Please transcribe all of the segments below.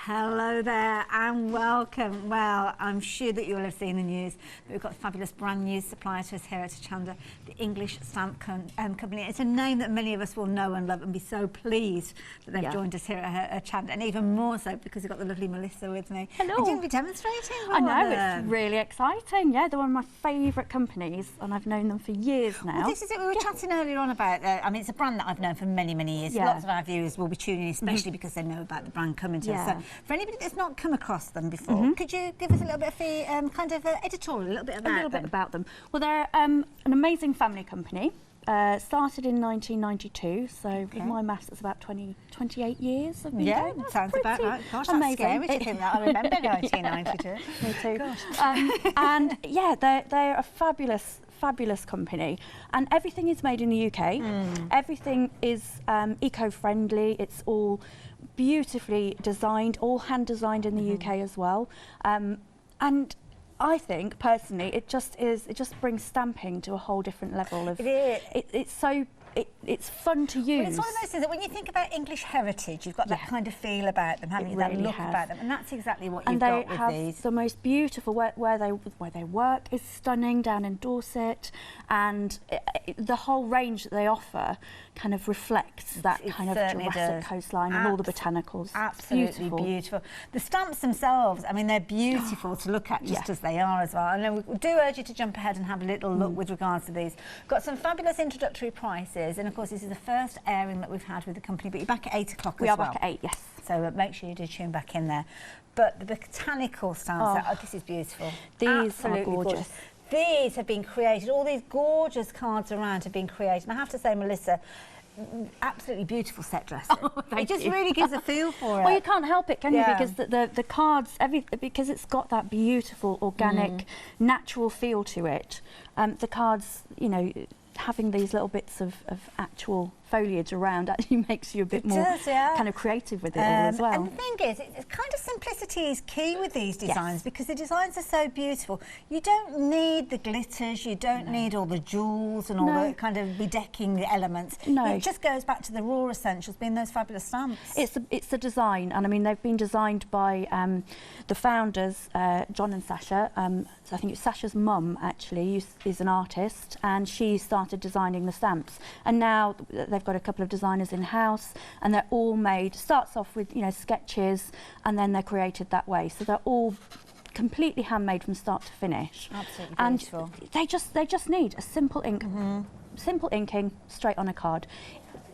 Hello there and welcome. Well, I'm sure that you will have seen the news that we've got a fabulous brand new supplier to us here at Hochanda, the English Stamp Company. It's a name that many of us will know and love and be so pleased that they've joined us here at Hochanda, and even more so because we've got the lovely Melissa with me. Hello. And you're going to be demonstrating? I know, it's really exciting. Yeah, they're one of my favourite companies and I've known them for years now. Well, this is it. We were chatting earlier on about, I mean, it's a brand that I've known for many, many years. Lots of our viewers will be tuning in, especially because they know about the brand coming to us. So for anybody that's not come across them before, could you give us a little bit of the kind of editorial, a little bit about them? Well, they're an amazing family company. Started in 1992, so with my maths, it's about 28 years. I've been doing. That sounds about right. Gosh, amazing. That's scary to think that. I remember 1992. Me too. And yeah, they're a fabulous company, and everything is made in the UK. Everything is eco-friendly. It's all beautifully designed, all hand designed in the UK as well. And I think personally, it just brings stamping to a whole different level of. It's fun to use. Well, it's one of those things that when you think about English heritage, you've got that kind of feel about them, haven't you? That look about them, and that's exactly what you've got with these. And they have the most beautiful where they work is stunning down in Dorset, and the whole range that they offer kind of reflects that kind of Jurassic coastline and all the botanicals. Absolutely beautiful. The stamps themselves, I mean, they're beautiful to look at just as they are as well. And then we do urge you to jump ahead and have a little look with regards to these. We've got some fabulous introductory prices, and of course this is the first airing that we've had with the company, but you're back at 8 o'clock as well. We are back at 8, yes. So make sure you do tune back in there. But the botanical stamps, this is beautiful. These are gorgeous. These have been created, all these gorgeous cards around have been created. And I have to say, Melissa, absolutely beautiful set dressing. It just really gives a feel for it. Well, you can't help it, can you? Because the cards, because it's got that beautiful, organic, natural feel to it. The cards, you know, having these little bits of actual foliage around actually makes you a bit more kind of creative with it all as well. And the thing is, it's kind of simplicity is key with these designs because the designs are so beautiful. You don't need the glitters, you don't need all the jewels and all the kind of bedecking the elements. It just goes back to the raw essentials, being those fabulous stamps. It's the design, and I mean they've been designed by the founders, John and Sasha. So I think it's Sasha's mum actually is an artist, and she started designing the stamps, and now they've got a couple of designers in-house, and they're all made, starts off with, you know, sketches, and then they're created that way. So they're all completely handmade from start to finish. Absolutely beautiful. And they just need a simple ink, simple inking straight on a card.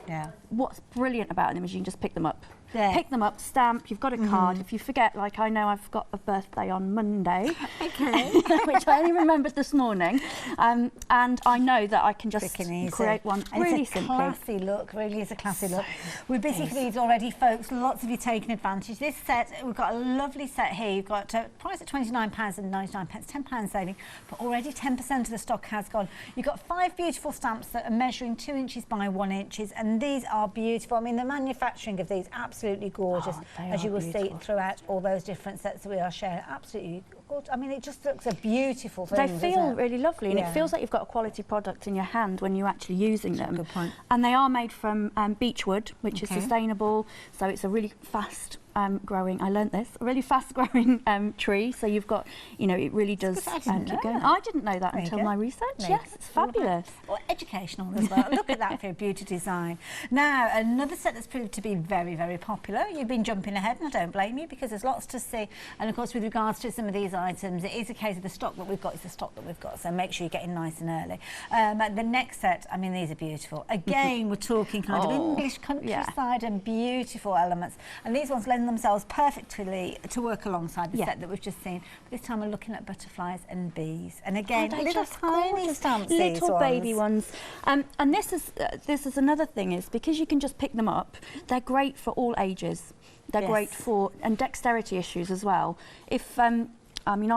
Yeah. What's brilliant about them is you can just pick them up. Pick them up, stamp, you've got a card. If you forget, like I know I've got a birthday on Monday, which I only remembered this morning, and I know that I can just create one really simply. It's a classy look, really is a classy look. We're busy for these already, folks. Lots of you taking advantage. This set, we've got a lovely set here. You've got a price at £29.99, £10 saving, but already 10% of the stock has gone. You've got 5 beautiful stamps that are measuring 2 inches by 1 inch, and these are beautiful. I mean, the manufacturing of these, absolutely gorgeous, as you will see throughout all those different sets that we are sharing. Absolutely gorgeous. I mean, it just looks a beautiful thing. They feel really lovely, and it feels like you've got a quality product in your hand when you're actually using them. Good point. And they are made from beechwood, which is sustainable, so it's a really fast growing, I learnt this, a really fast growing tree, so you've got, you know, it really does keep going. I didn't know that until my research. Yes, it's fabulous. Well, educational as well. Look at that for a beauty design. Now, another set that's proved to be very, very popular. You've been jumping ahead, and I don't blame you, because there's lots to see. And of course, with regards to some of these items, it is a case of the stock that we've got is the stock that we've got, so make sure you get in nice and early. The next set, I mean, these are beautiful. Again, we're talking kind of English countryside and beautiful elements, and these ones lend themselves perfectly to work alongside the set that we've just seen. But this time we're looking at butterflies and bees, and again, little tiny stamps, little baby ones. And this is another thing, is because you can just pick them up, they're great for all ages. They're great for, and dexterity issues as well. If I mean,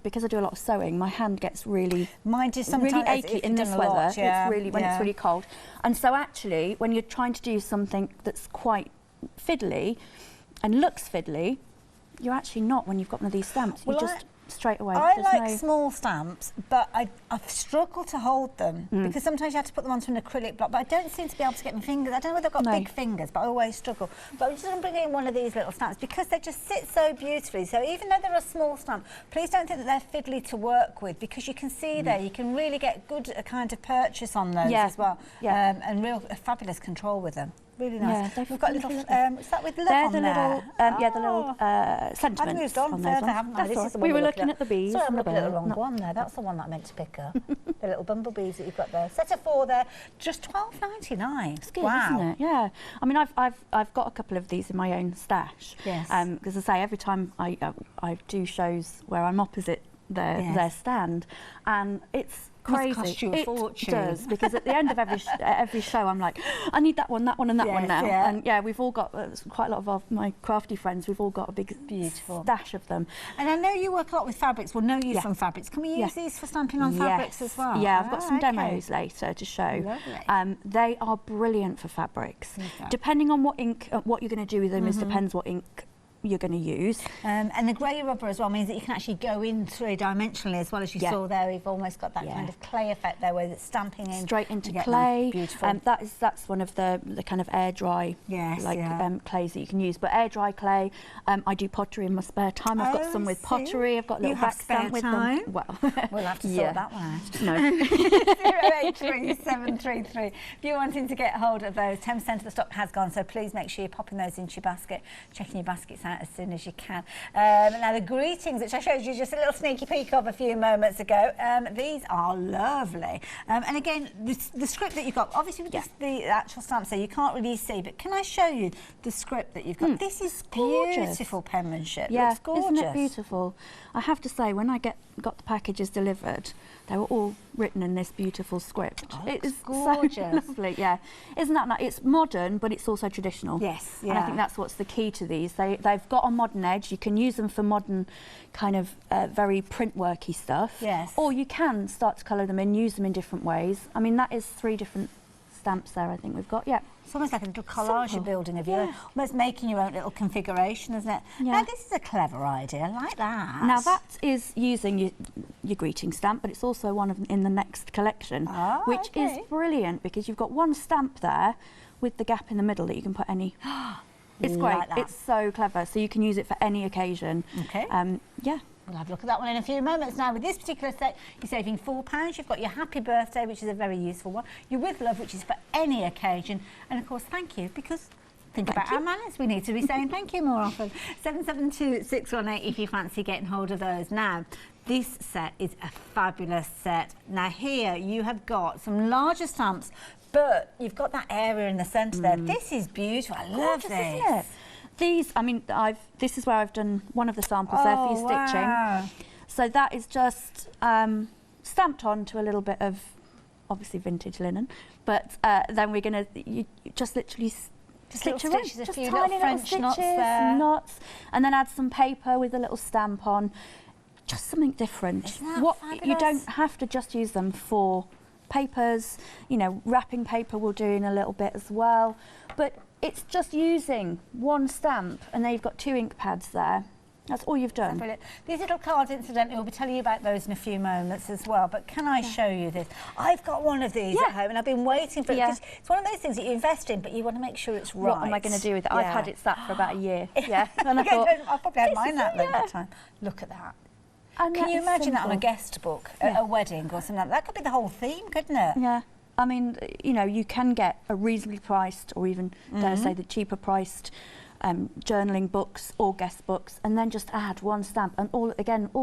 because I do a lot of sewing, my hand gets really achy in this weather. It's really when it's really cold. And so actually, when you're trying to do something that's quite fiddly and looks fiddly, you're actually not when you've got one of these stamps. You just straight away. I like small stamps, but I've struggled to hold them because sometimes you have to put them onto an acrylic block, but I don't seem to be able to get my fingers. I don't know whether I've got big fingers, but I always struggle. But I'm just going to bring in one of these little stamps because they just sit so beautifully. So even though they're a small stamp, please don't think that they're fiddly to work with, because you can see there, you can really get good kind of purchase on those as well, and real fabulous control with them. Really nice. Yeah, we've got little. Is that with love on there? The little sentiments. I've moved on further, haven't I? That's we were looking at the bees. Sorry, I'm looking at the wrong one there. That's the one that I meant to pick up. The little bumblebees that you've got there. Set of 4 there, just $12.99. It's good, isn't it? Yeah. I mean, I've got a couple of these in my own stash. Yes. Because I say every time I do shows where I'm opposite their stand, and it's crazy. Must cost you a fortune. It does, because at the end of every show, I'm like, I need that one, and that one now. Yeah. And yeah, we've all got quite a lot of my crafty friends. We've all got a big stash of them. And I know you work a lot with fabrics. Well, no use on fabrics. Can we use these for stamping on fabrics as well? Yeah, I've got some demos later to show. Lovely. They are brilliant for fabrics. Depending on what ink, what you're going to do with them, depends what ink you're going to use. And the grey rubber as well means that you can actually go in three-dimensionally as well, as you saw there. You've almost got that kind of clay effect there where it's stamping in. Straight into clay. Beautiful. That's one of the kind of air dry clays that you can use. But air dry clay, I do pottery in my spare time. I've got some with pottery. I've got a little back stamp with them. Well, we'll have to sort that one out. No. 083733. If you're wanting to get hold of those, 10% of the stock has gone, so please make sure you're popping those into your basket, checking your baskets out as soon as you can. Now the greetings, which I showed you just a little sneaky peek of a few moments ago, these are lovely. And again, the script that you've got, obviously with the actual stamps there, you can't really see, but can I show you the script that you've got? This is beautiful penmanship. Yeah, looks gorgeous. Isn't it beautiful? I have to say, when I got the packages delivered, they were all written in this beautiful script. It is gorgeous. So lovely, yeah. Isn't that nice? It's modern, but it's also traditional. Yes, And I think that's what's the key to these. They've got a modern edge. You can use them for modern, kind of very print worky stuff. Yes. Or you can start to colour them in, use them in different ways. I mean, that is 3 different stamps there, I think we've got, It's almost like a little collage you're building of your own, almost making your own little configuration, isn't it? Yeah. Now, this is a clever idea. I like that. Now, that is using your greeting stamp, but it's also one in the next collection, which is brilliant because you've got one stamp there with the gap in the middle that you can put any... It's great. Like that. It's so clever. So you can use it for any occasion. Okay. Yeah. We'll have a look at that one in a few moments. Now, with this particular set, you're saving £4. You've got your happy birthday, which is a very useful one. Your with love, which is for any occasion. And, of course, thank you, because think about our manners. We need to be saying thank you more often. 772-618 if you fancy getting hold of those. Now, this set is a fabulous set. Now, here you have got some larger stamps, but you've got that area in the centre there. This is beautiful. I love this. Isn't it? These, I mean, this is where I've done one of the samples there for your stitching. So that is just stamped on to a little bit of, obviously, vintage linen. But then we're going to just literally stitch away. Just a few tiny little French stitches, knots there. knots, and then add some paper with a little stamp on. Just something different. Isn't that fabulous? You don't have to just use them for papers. You know, wrapping paper we'll do in a little bit as well. But it's just using one stamp, and then you've got 2 ink pads there. That's all you've done. Brilliant. These little cards, incidentally, we'll be telling you about those in a few moments as well. But can I show you this? I've got one of these at home, and I've been waiting for it. It's one of those things that you invest in, but you want to make sure it's right. What am I going to do with it? I've had it sat for about a year. And I thought, I probably had mine that length of time. Look at that. And can you imagine that on a guest book, a wedding or something like that? That could be the whole theme, couldn't it? Yeah. I mean, you know, you can get a reasonably priced, or even, dare I say, the cheaper priced journaling books or guest books, and then just add one stamp. And all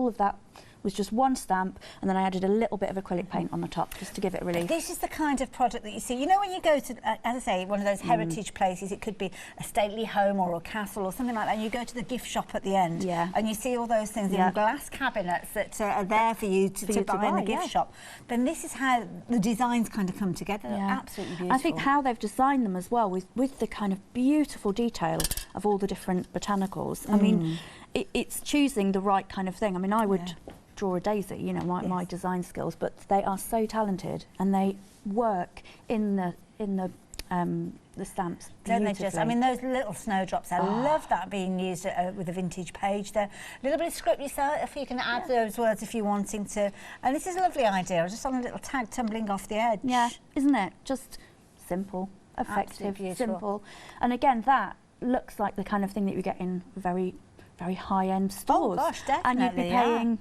of that was just one stamp, and then I added a little bit of acrylic paint on the top just to give it relief. This is the kind of product that you see. You know, when you go to, as I say, one of those heritage places, it could be a stately home or a castle or something like that, and you go to the gift shop at the end, and you see all those things in glass cabinets that are there for you to buy in the gift shop. Then this is how the designs kind of come together. Absolutely beautiful. I think how they've designed them as well, with the kind of beautiful detail of all the different botanicals. I mean, it's choosing the right kind of thing. I mean, I would draw a daisy, you know, my design skills, but they are so talented, and they work in the the stamps Don't beautifully. they just? I mean, those little snowdrops, I love that being used with a vintage page there. A little bit of script yourself, you can add those words if you're wanting to. And this is a lovely idea, just on a little tag tumbling off the edge. Yeah, isn't it? Just simple, effective, simple. And again, that looks like the kind of thing that you get in very high-end stores. Oh gosh, definitely. And you'd be paying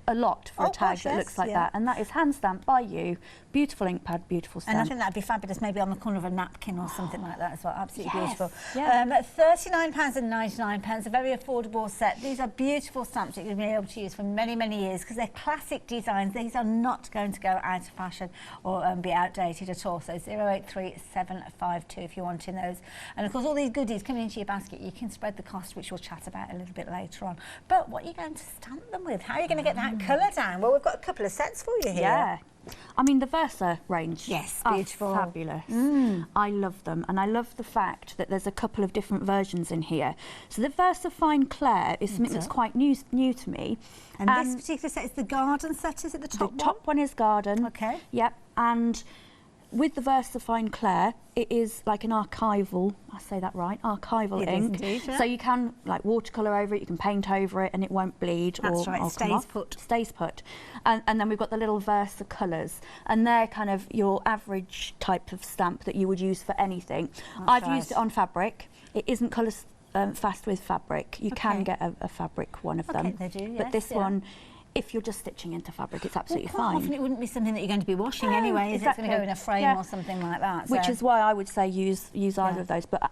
a lot for a tag that looks like that. And that is hand stamped by you. Beautiful ink pad, beautiful stamp. And I think that'd be fabulous, maybe on the corner of a napkin or something like that as well. Absolutely beautiful. Yeah. £39.99, a very affordable set. These are beautiful stamps that you're going to be able to use for many, many years because they're classic designs. These are not going to go out of fashion or be outdated at all. So 083752 if you're wanting those. And of course, all these goodies coming into your basket, you can spread the cost, which we'll chat about a little bit later on. But what are you going to stamp them with? How are you going to get that colour down? Well, we've got a couple of sets for you here. Yeah. I mean, the Versa range. Yes, are beautiful. Fabulous. I love them. And I love the fact that there's a couple of different versions in here. So the Versa Fine Claire is something that's quite new to me. And this particular set is the garden set, is it the top one? The top one is garden. Okay. Yep. And with the Versa Fine Claire, it is like an archival, I say that right, archival ink. Indeed, yeah. So you can like watercolour over it, you can paint over it and it won't bleed. That's or, right, or stays put. Stays put. And then we've got the little Versa colours and they're kind of your average type of stamp that you would use for anything. I've used it on fabric. It isn't colour fast with fabric. You can get a fabric one of them. They do, yes, but this one, if you're just stitching into fabric, it's absolutely fine. Often it wouldn't be something that you're going to be washing anyway, is it? It's going to go in a frame or something like that. Which is why I would say use either of those. But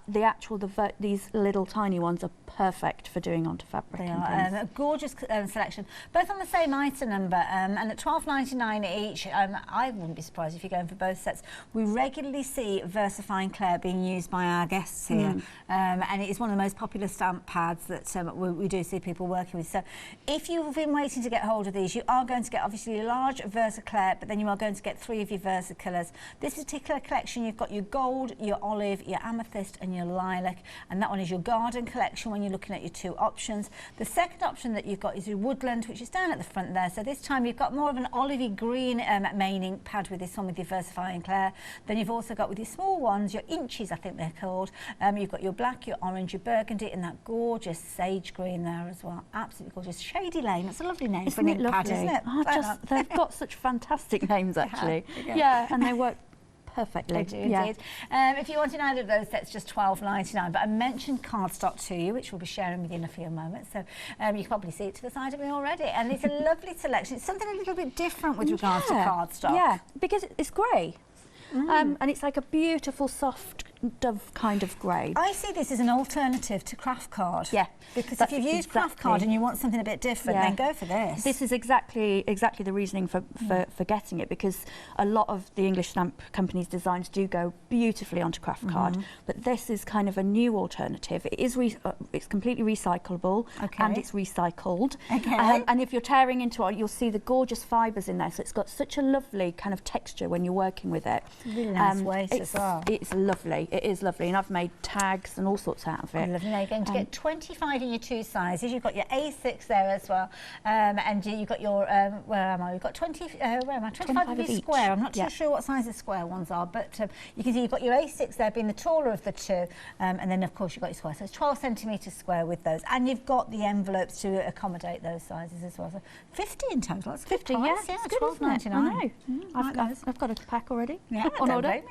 these little tiny ones are perfect for doing onto fabric. They are a gorgeous selection, both on the same item number, and at £12.99 each. I wouldn't be surprised if you're going for both sets. We regularly see Versa Fine Claire being used by our guests here, and it is one of the most popular stamp pads that we do see people working with. So if you've been waiting to get hold of these, you are going to get obviously a large Versa Claire, but then you are going to get 3 of your Versa colours. This particular collection, you've got your gold, your olive, your amethyst and your lilac, and that one is your garden collection when you're looking at your 2 options. The second option that you've got is your woodland, which is down at the front there. So this time you've got more of an olivey green main ink pad with this one with your Versa Fine Claire. Then you've also got with your small ones, your inches I think they're called. You've got your black, your orange, your burgundy and that gorgeous sage green there as well. Absolutely gorgeous. Shady Lane, that's a lovely name. Isn't it lovely? Isn't it? Oh, they've got such fantastic names, actually. Yeah, and they work perfectly. They do indeed. If you want in either of those sets, just £12.99. But I mentioned cardstock to you, which we'll be sharing with you in a few moments. So you can probably see it to the side of me already. And it's a lovely selection. It's something a little bit different with regards to cardstock. Yeah, because it's grey. And it's like a beautiful soft dove kind of grey. I see this as an alternative to craft card. Yeah. Because if you've used craft card and you want something a bit different, then go for this. This is exactly the reasoning for getting it, because a lot of the English stamp companies' designs do go beautifully onto craft card, but this is kind of a new alternative. It is it's completely recyclable and it's recycled. And if you're tearing into it, you'll see the gorgeous fibres in there. So it's got such a lovely kind of texture when you're working with it. Really nice weight as well. It's lovely. It is lovely, and I've made tags and all sorts out of it. Lovely. Now you're going to get 25 in your 2 sizes. You've got your A6 there as well, and you've got your where am I? We've got 25 of your square. I'm not too sure what size the square ones are, but you can see you've got your A6 there being the taller of the 2, and then of course you've got your square. So it's 12 centimetres square with those, and you've got the envelopes to accommodate those sizes as well. So 50 in total. That's 50, yeah, £12.99. I know. I've got a pack already. Yeah, on order.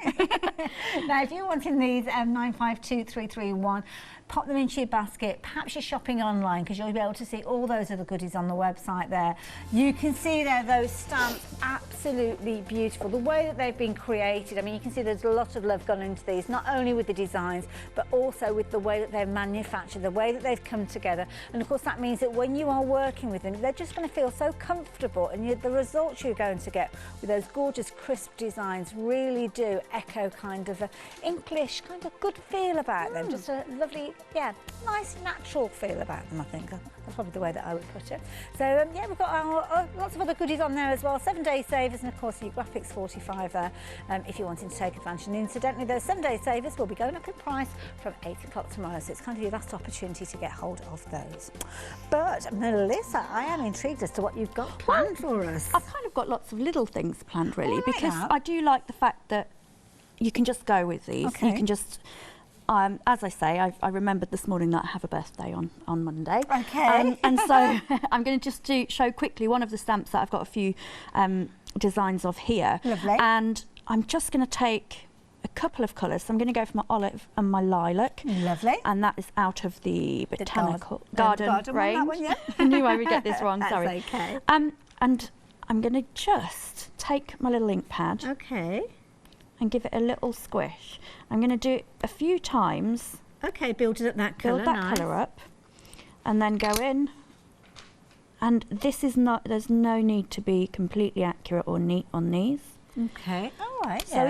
Now, if you're wanting these 952331, pop them into your basket. Perhaps you're shopping online, because you'll be able to see all those other goodies on the website there. You can see there those stamps, absolutely beautiful. The way that they've been created, I mean, you can see there's a lot of love gone into these, not only with the designs, but also with the way that they're manufactured, the way that they've come together. And of course, that means that when you are working with them, they're just going to feel so comfortable, and the results you're going to get with those gorgeous, crisp designs really do echo kind of an English kind of good feel about them. Just a lovely, nice natural feel about them, I think. That's probably the way that I would put it. So we've got our, lots of other goodies on there as well. 7-day savers, and of course your graphics 45 there if you're wanting to take advantage. And incidentally, those 7-day savers will be going up in price from 8 o'clock tomorrow, so it's kind of your last opportunity to get hold of those. But Melissa, I am intrigued as to what you've got planned for us. I've kind of got lots of little things planned, really, because I do like the fact that you can just go with these. Okay. You can just, as I say, I remembered this morning that I have a birthday on Monday. Okay. And so I'm going to just show quickly one of the stamps that I've got a few designs of here. Lovely. And I'm just going to take a couple of colours. So I'm going to go for my olive and my lilac. Lovely. And that is out of the Botanical Garden range. One, that one, yeah. I knew I would get this wrong, That's sorry. okay. And I'm going to just take my little ink pad. Okay. And give it a little squish. I'm going to do it a few times. Okay, build it up that colour. Build that colour up. And then go in. And this is not, there's no need to be completely accurate or neat on these. Okay, all right. So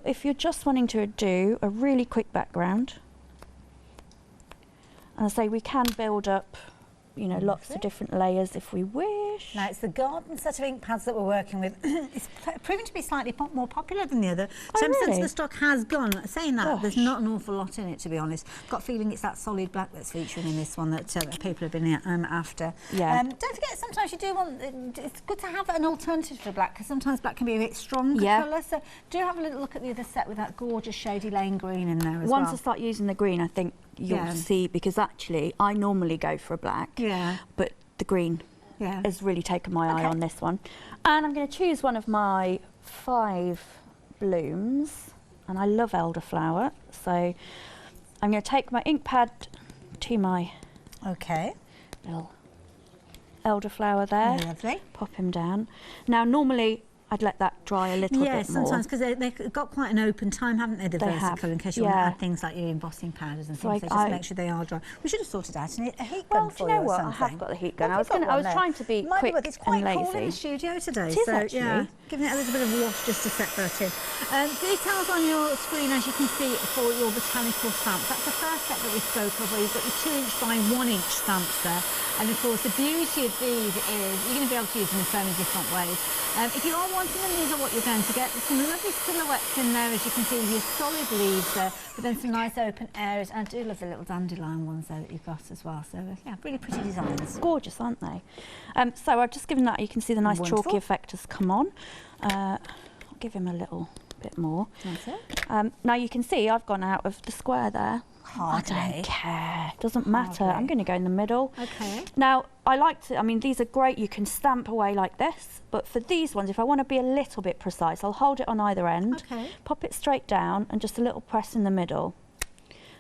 if you're just wanting to do a really quick background, and I say we can build up, you know, lots of different layers if we wish. Now it's the garden set of ink pads that we're working with. It's proving to be slightly more popular than the other. Oh, Some sense really? the stock has gone. Saying that, Gosh. there's not an awful lot in it, to be honest. Got a feeling it's that solid black that's featuring in this one that people have been after. Yeah. Don't forget, sometimes you do want, it's good to have an alternative to black, because sometimes black can be a bit stronger colour. So do have a little look at the other set with that gorgeous Shady Lane green in there as well. Once I start using the green, I think you'll see, because actually I normally go for a black. Yeah. But the green has really taken my eye on this one. And I'm going to choose one of my 5 blooms, and I love elderflower, so I'm going to take my ink pad to my little elderflower there. Lovely. Pop him down. Now normally I'd let that dry a little bit more. Yeah, sometimes, because they've got quite an open time, haven't they, the versicolor, in case you want to add things like your embossing powders and things, so just make sure they are dry. We should have sorted out a heat gun for you. Well, do you know what? Something. I have got the heat gun. I was trying to be quick It's quite and lazy. cold in the studio today. It is so, actually. Yeah, giving it a little bit of wash just to set that in. Details on your screen, as you can see, for your botanical stamps. That's the first set that we spoke of, where you've got your 2-inch by 1-inch stamps there. And of course, the beauty of these is you're going to be able to use them in so many different ways. If you are wanting them, these are what you're going to get. There's some lovely silhouettes in there, as you can see, with your solid leaves there, but then some nice open areas. And I do love the little dandelion ones there that you've got as well. So yeah, really pretty designs. Gorgeous, aren't they? So I've just given that, you can see the nice chalky effect has come on. I'll give him a little bit more. That's it. Now you can see I've gone out of the square there. Hardly. I don't care. Doesn't matter. I'm going to go in the middle. Okay. Now, I like to, I mean, these are great. You can stamp away like this. But for these ones, if I want to be a little bit precise, I'll hold it on either end, pop it straight down, and just a little press in the middle.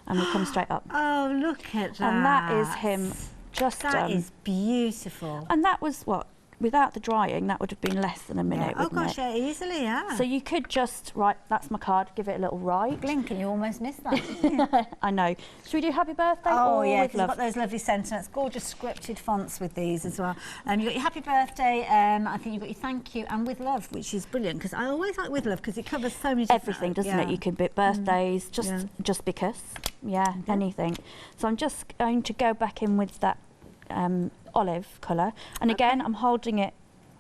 And we'll come straight up. Oh, look at that. And that is him just done. That is beautiful. And that was, what, without the drying, that would have been less than a minute, Oh, wouldn't gosh, it? yeah, easily, yeah. So you could just, right, that's my card, give it a little right. Blink and you almost missed that. I know. Should we do happy birthday? Oh, or yeah, with because you've love? got those lovely sentiments, gorgeous scripted fonts with these as well. You've got your happy birthday, I think you've got your thank you, and with love, which is brilliant, because I always like with love, because it covers so many different... Everything, doesn't it? You could be birthdays, just because. Yeah, anything. So I'm just going to go back in with that olive colour. And again, I'm holding it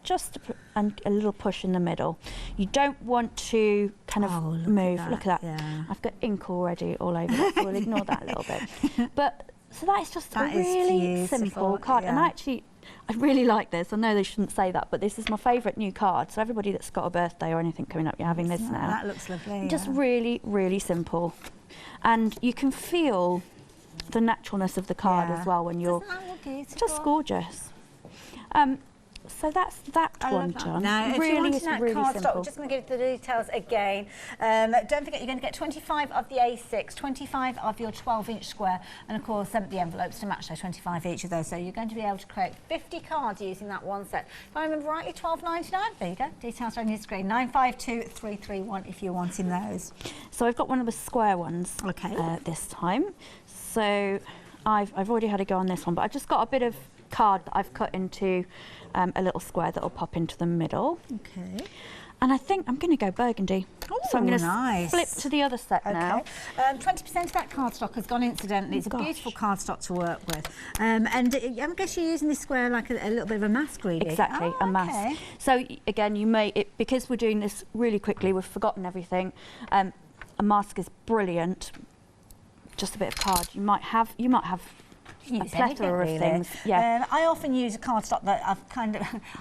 just and a little push in the middle. You don't want to kind of move. Look at that. Yeah. I've got ink already all over it, so we'll ignore that a little bit. But so that is just a really simple card. And actually, I really like this. I know they shouldn't say that, but this is my favourite new card. So everybody that's got a birthday or anything coming up, you're having this now. That looks lovely. Just really, really simple. And you can feel the naturalness of the card as well when you're... Doesn't that look beautiful? Just gorgeous. So that's that one done. Now, if really, you want it's that really card simple. stock, I'm just going to give the details again. Don't forget, you're going to get 25 of the A6, 25 of your 12-inch square, and of course the envelopes to match those 25 each of those. So you're going to be able to create 50 cards using that one set. If I remember rightly, $12.99. There you go. Details are on your screen. 952331 if you're wanting those. So I've got one of the square ones this time. So I've already had a go on this one, but I've just got a bit of card that I've cut into a little square that will pop into the middle. Okay. And I think I'm going to go burgundy. Oh, so I'm going to flip to the other set now. 20% of that cardstock has gone incidentally. It's a beautiful cardstock to work with. And I guess you're using this square like a little bit of a mask, really. Exactly, a mask. So again, you may, because we're doing this really quickly, we've forgotten everything. A mask is brilliant. Just a bit of card. You might have a plethora of things. Yeah. I often use a cardstock that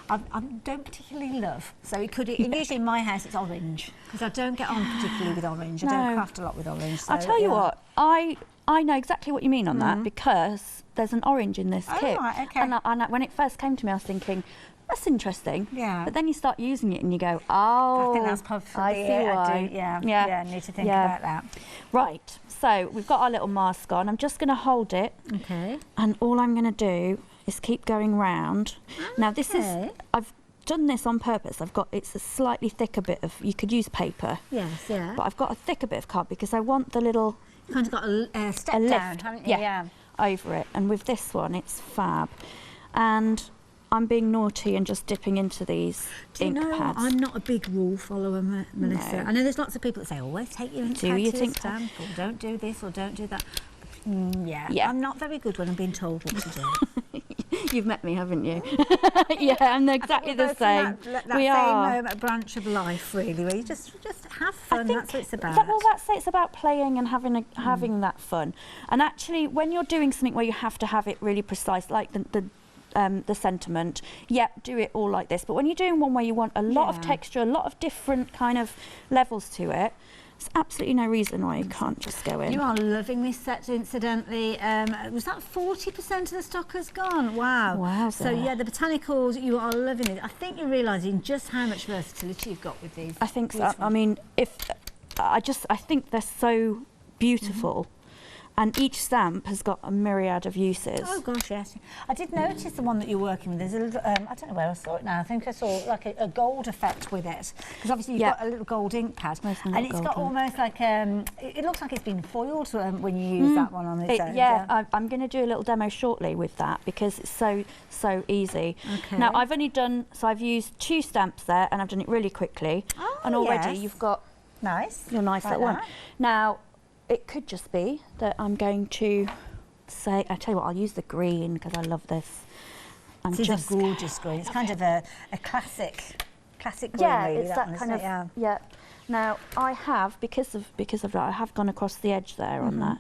I don't particularly love. So usually in my house it's orange, because I don't get on particularly with orange. I don't craft a lot with orange. So, I'll tell you what, I know exactly what you mean on that, because there's an orange in this kit. Right, okay. And when it first came to me, I was thinking, that's interesting. Yeah. But then you start using it and you go, oh, I think that's probably I see why. I need to think about that. Right, so we've got our little mask on. I'm just going to hold it. Okay. And all I'm going to do is keep going round. Now this is, I've done this on purpose. It's a slightly thicker bit of, you could use paper. Yes, yeah. But I've got a thicker bit of card because I want the little... You've kind of got a step lift, down, haven't you? Yeah, over it. And with this one, it's fab. And I'm being naughty and just dipping into these ink pads. I'm not a big rule follower, Melissa. No. I know there's lots of people that say, always take your ink pad to the stamp, or don't do this, or don't do that. Yeah, I'm not very good when I'm being told what to do. You've met me, haven't you? Yeah, I'm exactly the same. That same branch of life, really, where you just have fun. That's what it's about. It's about playing and having that fun. And actually, when you're doing something where you have to have it really precise, like the sentiment, do it all like this. But when you're doing one where you want a lot of texture, a lot of different kind of levels to it, there's absolutely no reason why you can't just go in. You are loving this set, incidentally. Was that 40% of the stock has gone? Wow. Wow. So yeah, the botanicals, you are loving it. I think you're realising just how much versatility you've got with these. I think so. I mean, I think they're so beautiful. And each stamp has got a myriad of uses. Oh gosh, yes. I did notice the one that you're working with. There's a little, I don't know where I saw it now. I think I saw like a gold effect with it. Because obviously you've got a little gold ink pad. And it's got almost like, it looks like it's been foiled when you use that one on its own. Yeah, I'm going to do a little demo shortly with that because it's so easy. Okay. Now I've only done, so I've used 2 stamps there and I've done it really quickly. Oh, and already you've got your nice little one. Now, it could just be that I'm going to say, I tell you what, I'll use the green because I love this. This is a gorgeous green. It's kind of a classic green. Yeah, really, it's that kind of, yeah. Now, I have, because of that, I have gone across the edge there on that.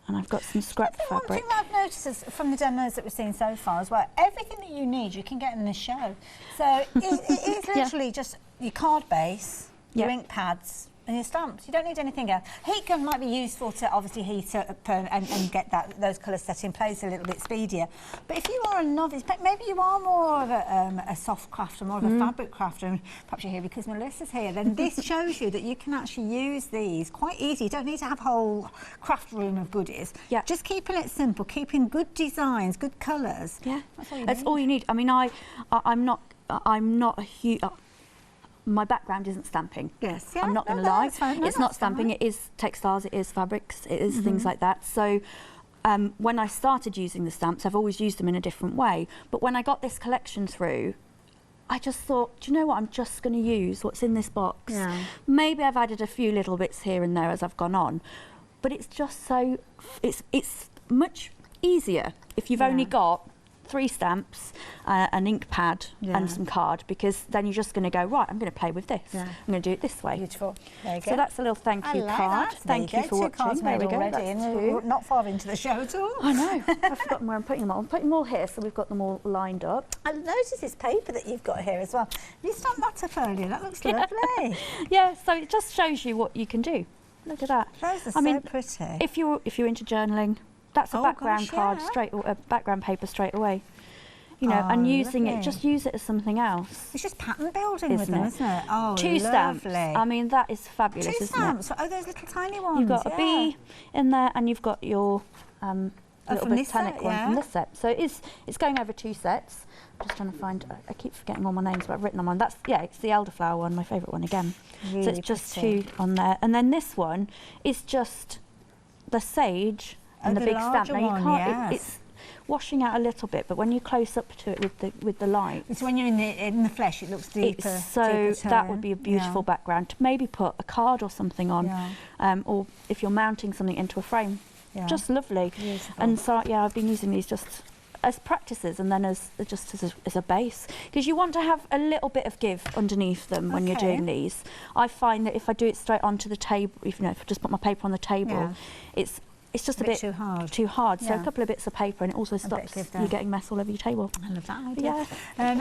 And I've got some scrap fabric. One thing that I've noticed is from the demos that we've seen so far as well, everything that you need, you can get in the show. So it is literally just your card base, your ink pads, and your stamps. You don't need anything else. Heat gun might be useful to obviously heat up and get those colours set in place a little bit speedier. But if you are a novice, maybe you are more of a soft crafter, more of a fabric crafter, and perhaps you're here because Melissa's here, then this shows you that you can actually use these quite easy. You don't need to have a whole craft room of goodies. Yeah. Just keeping it simple, keeping good designs, good colours. Yeah, that's all you need. I mean, I'm not a huge... my background isn't stamping. Yes, yeah, I'm not going to lie. It's not stamping. It is textiles. It is fabrics. It is things like that. So when I started using the stamps, I've always used them in a different way. But when I got this collection through, I just thought, do you know what? I'm just going to use what's in this box. Yeah. Maybe I've added a few little bits here and there as I've gone on, but it's just so it's much easier if you've only got 3 stamps, an ink pad and some card, because then you're just going to go, right, I'm going to play with this. I'm going to do it this way. Beautiful. There you go. So that's a little thank you card. Thank you for watching. There we go. We're not far into the show at all. I know. I've forgotten where I'm putting them all. I'm putting them all here, so we've got them all lined up. I noticed this paper that you've got here as well. You stamped that up earlier. That looks lovely. Yeah, so it just shows you what you can do. Look at that. Those are so pretty. If you're into journaling, that's a background card background paper straight away. You know, and using it, just use it as something else. It's just pattern building with them, isn't it? Oh, 2 stamps. I mean, that is fabulous, isn't it? 2 stamps. Oh, those little tiny ones. You've got a bee in there, and you've got your little botanic one from this set. So it's going over 2 sets. I'm just trying to find. I keep forgetting all my names, but I've written them on. It's the elderflower one, my favourite one again. Really so it's just pretty. 2 on there, and then this one is just the sage and the big stamp. Now you can't. It's washing out a little bit, but when you close up to it with the light, it's when you're in the flesh, it looks deeper. So that would be a beautiful background to maybe put a card or something on, or if you're mounting something into a frame. Just lovely. Beautiful. And so I've been using these just as practices and then as a base, because you want to have a little bit of give underneath them when you're doing these. I find that if I do it straight onto the table, if I just put my paper on the table, it's just a bit too hard. So a couple of bits of paper, and it also stops you getting mess all over your table. I love that idea.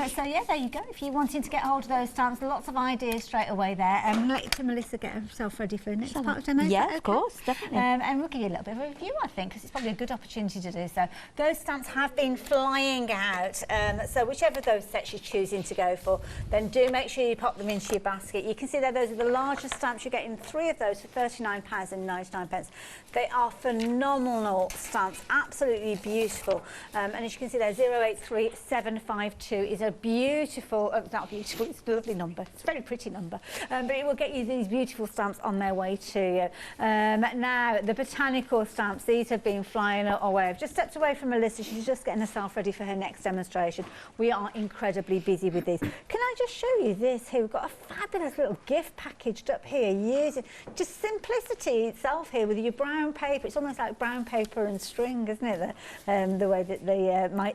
So yeah, there you go. If you're wanting to get hold of those stamps, lots of ideas straight away there. Let Melissa get herself ready for the next part of demo. Yeah, of course, definitely. And we'll give you a little bit of a review, I think, because it's probably a good opportunity to do so. Those stamps have been flying out, so whichever of those sets you're choosing to go for, then do make sure you pop them into your basket. You can see there, those are the largest stamps. You're getting 3 of those for £39.99. They are phenomenal stamps, absolutely beautiful. And as you can see there, 083752 is a beautiful, not beautiful, it's a lovely number. It's a very pretty number. But it will get you these beautiful stamps on their way to you. Now, the botanical stamps, these have been flying away. I've just stepped away from Melissa. She's just getting herself ready for her next demonstration. We are incredibly busy with these. Can I just show you this here? We've got a fabulous little gift packaged up here, using just simplicity itself here with your brown paper. It's almost like brown paper and string, isn't it? The way that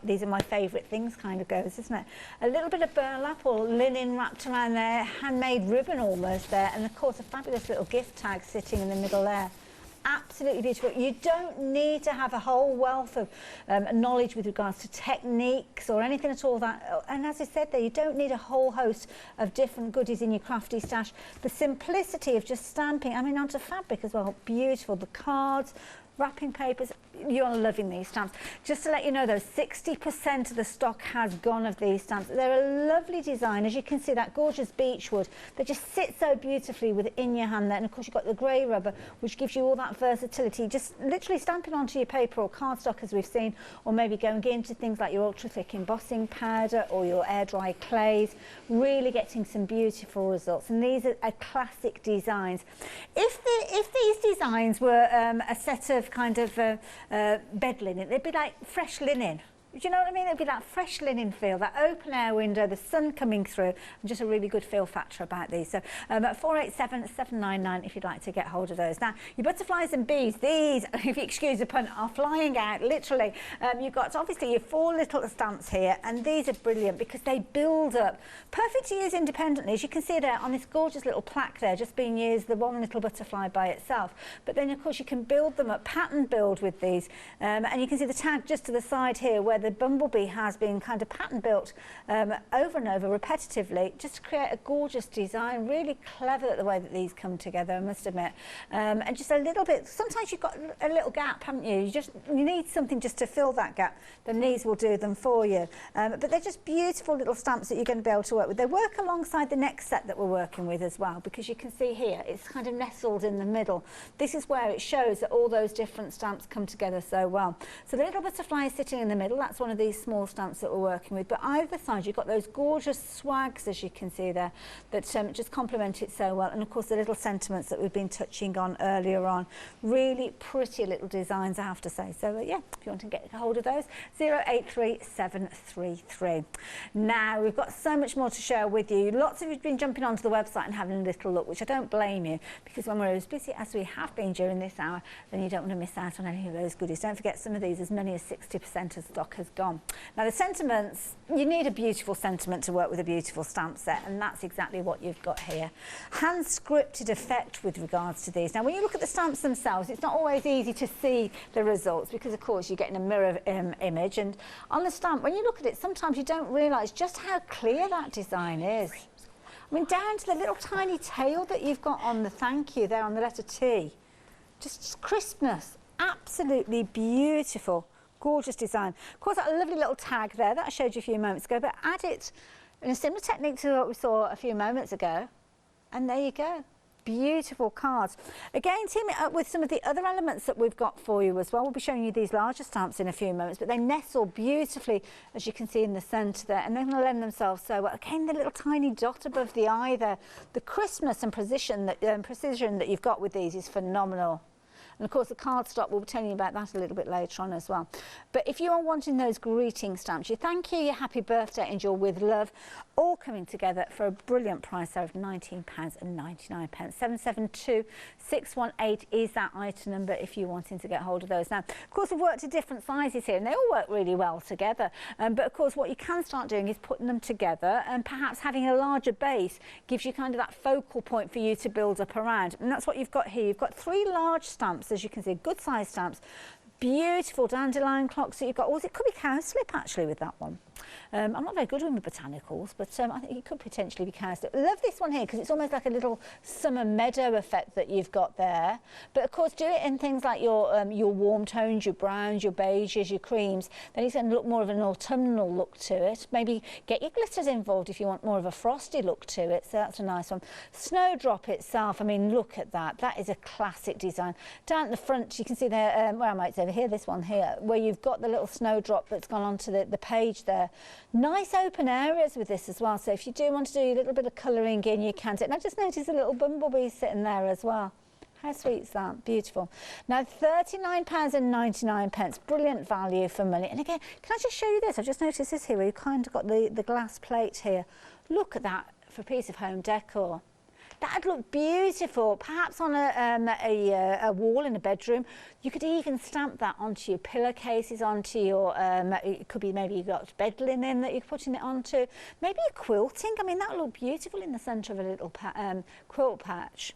these are my favourite things kind of goes, isn't it? A little bit of burlap or linen wrapped around there, handmade ribbon almost there, and of course a fabulous little gift tag sitting in the middle there. Absolutely beautiful. You don't need to have a whole wealth of knowledge with regards to techniques or anything at all. And as I said there, you don't need a whole host of different goodies in your crafty stash. The simplicity of just stamping, I mean, onto fabric as well, beautiful. The cards, wrapping papers, you're loving these stamps. Just to let you know though, 60% of the stock has gone of these stamps. They're a lovely design. As you can see, that gorgeous beechwood, they just sit so beautifully within your hand there. And of course you've got the grey rubber, which gives you all that versatility. Just literally stamping onto your paper or cardstock as we've seen, or maybe going into things like your ultra thick embossing powder or your air dry clays, really getting some beautiful results. And these are classic designs. If these designs were a set of kind of bed linen, they'd be like fresh linen. Do you know what I mean? It'd be that fresh linen feel, that open air window, the sun coming through, and just a really good feel factor about these. So at 487799 if you'd like to get hold of those. Now, your butterflies and bees, these, if you excuse the pun, are flying out, literally. You've got obviously your 4 little stamps here, and these are brilliant because they build up. Perfect to use independently. As you can see there on this gorgeous little plaque there, just being used, the one little butterfly by itself. But then, of course, you can build them up, pattern build with these. And you can see the tag just to the side here where the bumblebee has been kind of pattern built over and over repetitively, just to create a gorgeous design. Really clever the way that these come together, I must admit. And just a little bit, sometimes you've got a little gap, haven't you? You need something just to fill that gap. Then these will do them for you. But they're just beautiful little stamps that you're going to be able to work with. They work alongside the next set that we're working with as well, because you can see here it's kind of nestled in the middle. This is where it shows that all those different stamps come together so well. So the little butterfly is sitting in the middle. That's one of these small stamps that we're working with. But either side you've got those gorgeous swags, as you can see there, that just complement it so well. And of course the little sentiments that we've been touching on earlier on. Really pretty little designs, I have to say. So yeah, if you want to get hold of those, 083733. Now we've got so much more to share with you. Lots of you have been jumping onto the website and having a little look, which I don't blame you, because when we're as busy as we have been during this hour, then you don't want to miss out on any of those goodies. Don't forget, some of these, as many as 60% of stock has gone. Now the sentiments, you need a beautiful sentiment to work with a beautiful stamp set, and that's exactly what you've got here. Hand scripted effect with regards to these. Now when you look at the stamps themselves, it's not always easy to see the results, because of course you're getting a mirror image, and on the stamp, when you look at it, sometimes you don't realise just how clear that design is. I mean, down to the little tiny tail that you've got on the thank you there on the letter T. Just crispness, absolutely beautiful. Gorgeous design. Of course, that lovely little tag there that I showed you a few moments ago, but add it in a similar technique to what we saw a few moments ago, and there you go. Beautiful cards. Again, team it up with some of the other elements that we've got for you as well. We'll be showing you these larger stamps in a few moments, but they nestle beautifully, as you can see in the centre there, and they're going to lend themselves so well. Again, the little tiny dot above the eye there. The crispness and precision that you've got with these is phenomenal. And of course the cardstock, we'll be telling you about that a little bit later on as well. But if you are wanting those greeting stamps, your thank you, your happy birthday and your with love, all coming together for a brilliant price there of £19.99. 772618 is that item number if you're wanting to get hold of those. Now, of course, we've worked at different sizes here and they all work really well together. But of course, what you can start doing is putting them together, and perhaps having a larger base gives you kind of that focal point for you to build up around. And that's what you've got here. You've got 3 large stamps stamps, as you can see, good size stamps. Beautiful dandelion clocks that you've got. Or it could be cowslip actually with that one. I'm not very good with botanicals, but I think it could potentially be cowslip. Love this one here because it's almost like a little summer meadow effect that you've got there. But of course, do it in things like your warm tones, your browns, your beiges, your creams. Then it's going to look more of an autumnal look to it. Maybe get your glitters involved if you want more of a frosty look to it. So that's a nice one. Snowdrop itself, I mean, look at that. That is a classic design. Down at the front, you can see there, where am I? It's over here, this one here, where you've got the little snowdrop that's gone onto the page there. Nice open areas with this as well, so if you do want to do a little bit of colouring in, you can do it. And I just noticed a little bumblebee sitting there as well. How sweet is that? Beautiful. Now £39.99, brilliant value for money. And again, can I just show you this? I've just noticed this here, where you've kind of got the glass plate here. Look at that for a piece of home decor. That'd look beautiful, perhaps on a wall in a bedroom. You could even stamp that onto your pillowcases, onto your, it could be maybe you've got bed linen that you're putting it onto. Maybe a quilting, I mean, that would look beautiful in the centre of a little quilt patch.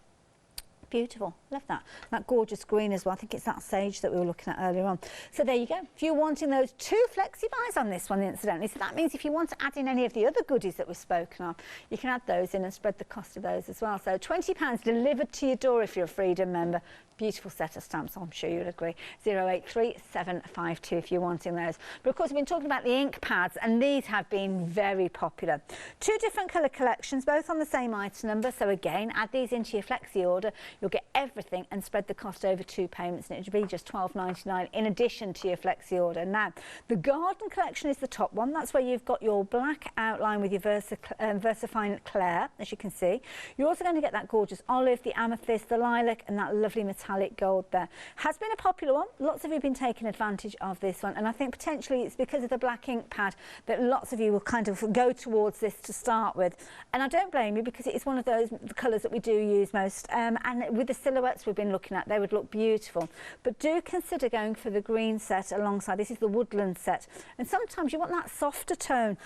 Beautiful, love that. That gorgeous green as well. I think it's that sage that we were looking at earlier on. So there you go. If you're wanting those 2 flexi buys on this one, incidentally, so that means if you want to add in any of the other goodies that we've spoken of, you can add those in and spread the cost of those as well. So £20 delivered to your door if you're a Freedom member. Beautiful set of stamps, I'm sure you'll agree. 083752 if you're wanting those. But of course, we've been talking about the ink pads, and these have been very popular. 2 different colour collections, both on the same item number. So again, add these into your flexi order. You'll get everything and spread the cost over 2 payments, and it would be just £12.99 in addition to your flexi order. Now, the garden collection is the top one. That's where you've got your black outline with your VersaFine Claire, as you can see. You're also going to get that gorgeous olive, the amethyst, the lilac, and that lovely metallic gold there. Has been a popular one. Lots of you have been taking advantage of this one, and I think potentially it's because of the black ink pad that lots of you will kind of go towards this to start with. And I don't blame you, because it is one of those colours that we do use most, and with the silhouettes we've been looking at, they would look beautiful. But do consider going for the green set alongside. This is the Woodland set, and sometimes you want that softer tone.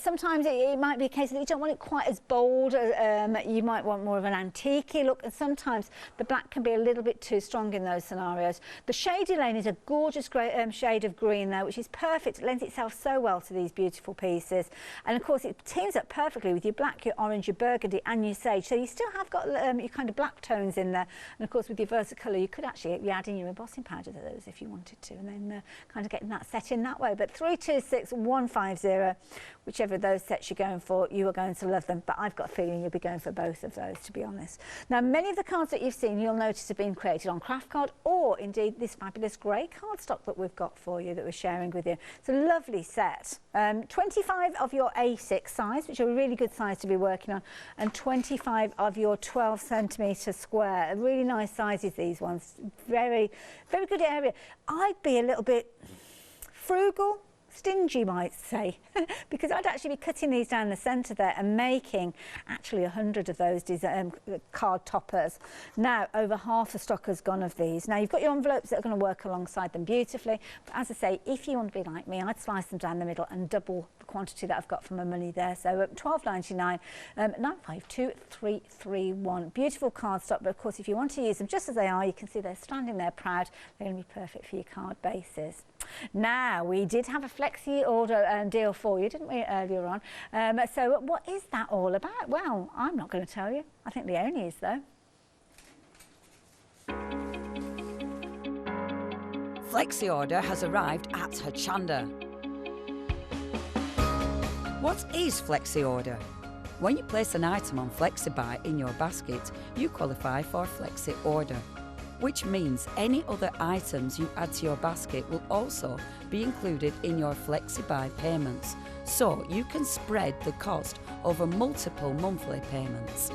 Sometimes it might be a case that you don't want it quite as bold. You might want more of an antique-y look, and sometimes the black can be a little bit too strong in those scenarios. The Shady Lane is a gorgeous shade of green there, which is perfect. It lends itself so well to these beautiful pieces, and of course it teams up perfectly with your black, your orange, your burgundy and your sage, so you still have got your kind of black tones in there. And of course with your Versacolour you could actually be adding your embossing powder to those if you wanted to, and then kind of getting that set in that way. But 326150, whichever of those sets you're going for, you are going to love them. But I've got a feeling you'll be going for both of those, to be honest. Now, many of the cards that you've seen, you'll notice have been created on craft card, or indeed this fabulous grey cardstock that we've got for you, that we're sharing with you. It's a lovely set. 25 of your A6 size, which are a really good size to be working on, and 25 of your 12 centimetre square. Really nice sizes, these ones. Very, very good area. I'd be a little bit frugal, stingy, might say, because I'd actually be cutting these down the centre there and making actually 100 of those card toppers. Now, over half the stock has gone of these. Now, you've got your envelopes that are going to work alongside them beautifully, but as I say, if you want to be like me, I'd slice them down the middle and double the quantity that I've got for my money there. So £12.99, 952331. Beautiful cardstock, but of course, if you want to use them just as they are, you can see they're standing there proud. They're going to be perfect for your card bases. Now, we did have a flexi order deal for you, didn't we, earlier on? So what is that all about? Well, I'm not going to tell you. I think Leonie is, though. Flexi order has arrived at Hochanda. What is Flexi order? When you place an item on Flexi Buy in your basket, you qualify for Flexi order, which means any other items you add to your basket will also be included in your Flexi Buy payments, so you can spread the cost over multiple monthly payments.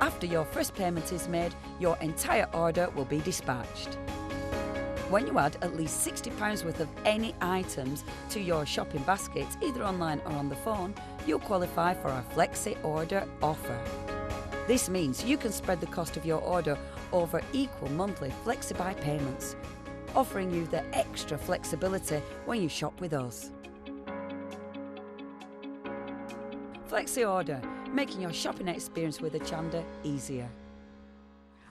After your first payment is made, your entire order will be dispatched. When you add at least £60 worth of any items to your shopping basket, either online or on the phone, you'll qualify for our Flexi order offer. This means you can spread the cost of your order over equal monthly Flexi Buy payments, offering you the extra flexibility when you shop with us. Flexi order, making your shopping experience with Hochanda easier.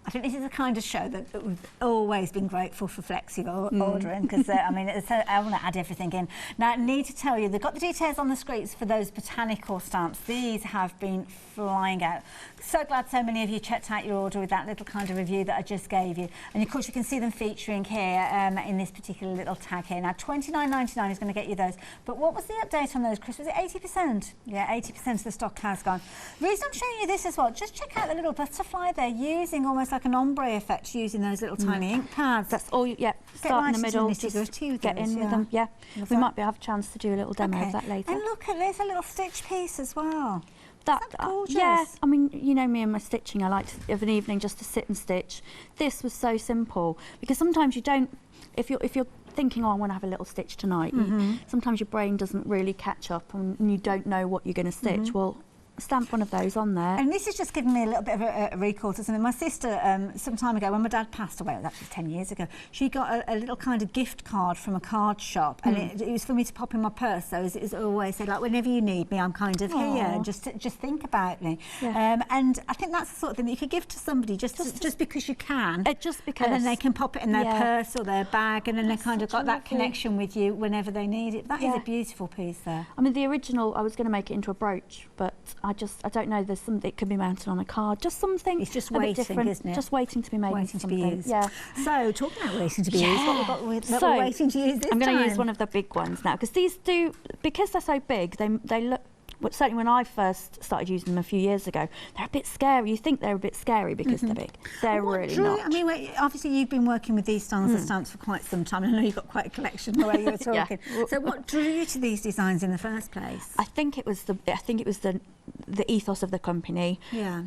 I think this is the kind of show that we've always been grateful for Flexi ordering, because I mean, I want to add everything in. Now, I need to tell you, they've got the details on the screens for those botanical stamps. These have been flying out. So glad so many of you checked out your order with that little kind of review that I just gave you. And of course, you can see them featuring here in this particular little tag here. Now, $29.99 is going to get you those. But what was the update on those, Chris? Was it 80%? Yeah, 80% of the stock has gone. The reason I'm showing you this as well, just check out the little butterfly there, using almost like an ombre effect, using those little tiny ink pads. That's all, yeah, start in the middle, just get in with them, yeah. We might have a chance to do a little demo of that later. And look, there's a little stitch piece as well. That's gorgeous. Yeah, I mean, you know me and my stitching, I like of an evening just to sit and stitch. This was so simple, because sometimes you don't, if you're thinking, oh, I want to have a little stitch tonight, sometimes your brain doesn't really catch up and you don't know what you're going to stitch. Well, stamp one of those on there. And this has just given me a little bit of a recall to something. My sister, some time ago, when my dad passed away, it was actually 10 years ago, she got a little kind of gift card from a card shop, and it was for me to pop in my purse. So it always said, like, whenever you need me, I'm kind of here, and just think about me. Yeah. And I think that's the sort of thing that you could give to somebody just because you can. Just because. And then they can pop it in their purse or their bag, and then they kind of got that connection with you whenever they need it. That is a beautiful piece there. I mean, the original, I was going to make it into a brooch, but I don't know, there's something, it could be mounted on a card, just something. It's just waiting, isn't it? Just waiting to be made into something. To be used. Yeah. So, talking about waiting to be used, what we're waiting to use this I'm going to use one of the big ones now, because these do, because they're so big, they look, well, certainly when I first started using them a few years ago, they're a bit scary. You think they're a bit scary because they're big. They're really not. I mean, obviously you've been working with these styles of stamps for quite some time. I know you've got quite a collection the way you were talking. So what drew you to these designs in the first place? I think it was the ethos of the company. Yeah.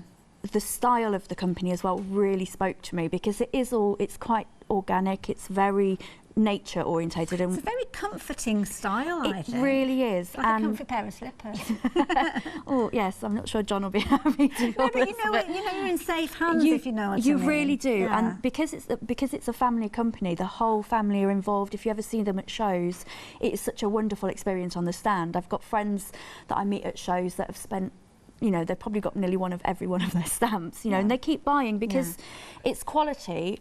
The style of the company as well really spoke to me, because it's quite organic. It's very nature orientated, and it's a very comforting style. I think it really is, like a comfy pair of slippers. Oh yes, I'm not sure John will be happy to. No, but you know you're in safe hands if you know what I mean. You really do, and because it's a family company, the whole family are involved. If you ever see them at shows, it is such a wonderful experience on the stand. I've got friends that I meet at shows that have spent, you know, they've probably got nearly one of every one of their stamps, you know, and they keep buying because it's quality.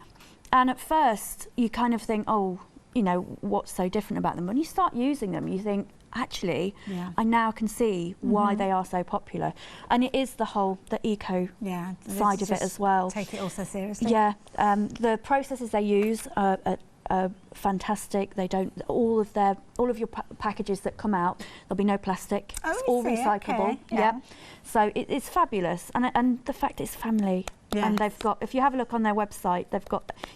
And at first, you kind of think, oh, you know, what's so different about them? When you start using them, you think, actually, I now can see why they are so popular. And it is the eco side of it as well. Take it all so seriously. Yeah, the processes they use are fantastic. They don't, all of your packages that come out, there'll be no plastic. Oh, it's all recyclable. Okay. Yeah. So it's fabulous, and the fact it's family. Yes. And they've got, if you have a look on their website,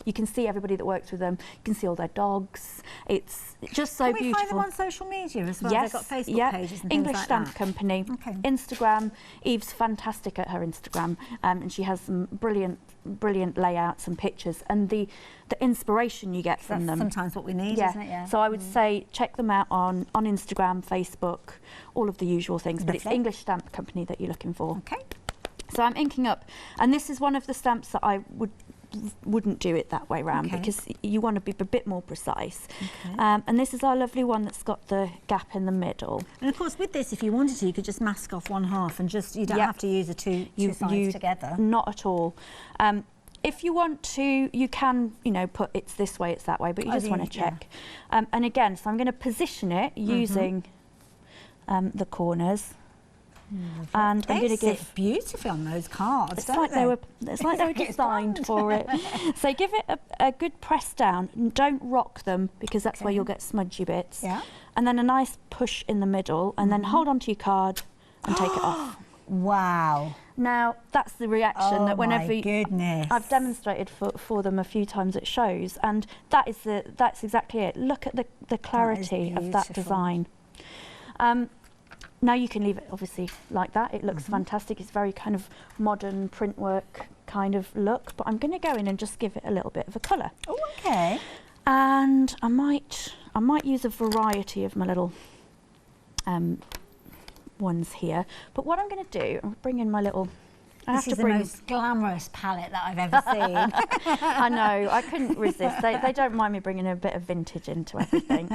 you can see everybody that works with them. You can see all their dogs. It's just so beautiful. Can we find them on social media as well? Yes. They've got Facebook pages and English things Stamp like that. Company. Okay. Instagram. Eve's fantastic at her Instagram, and she has some brilliant layouts and pictures, and the inspiration you get from them. Sometimes what we need, isn't it? Yeah. So I would say check them out on Instagram, Facebook, all of the usual things. But it's English Stamp Company that you're looking for. Okay. So I'm inking up, and this is one of the stamps that I wouldn't do it that way round, because you want to be a bit more precise. Okay. And this is our lovely one that's got the gap in the middle. And of course, with this, if you wanted to, you could just mask off one half and you don't have to use the two sides together. Not at all. If you want to, you can, you know, put it's this way, it's that way, but you just want to check. And again, so I'm going to position it using the corners. And I'm going to give beautifully on those cards. It's like they were designed for it. So give it a good press down, and don't rock them, because that's where you'll get smudgy bits. Yeah. And then a nice push in the middle, and then hold onto your card and take it off. Wow. Now that's the reaction that whenever I've demonstrated for them a few times at shows, and that's exactly it. Look at the clarity of that design. Now you can leave it obviously like that. It looks fantastic. It's very kind of modern print work kind of look, but I'm going to go in and just give it a little bit of a colour. Oh, okay. And I might use a variety of my little ones here. But what I'm going to do, I'll bring in my little. This is the most glamorous palette that I've ever seen. I know, I couldn't resist. They don't mind me bringing a bit of vintage into everything.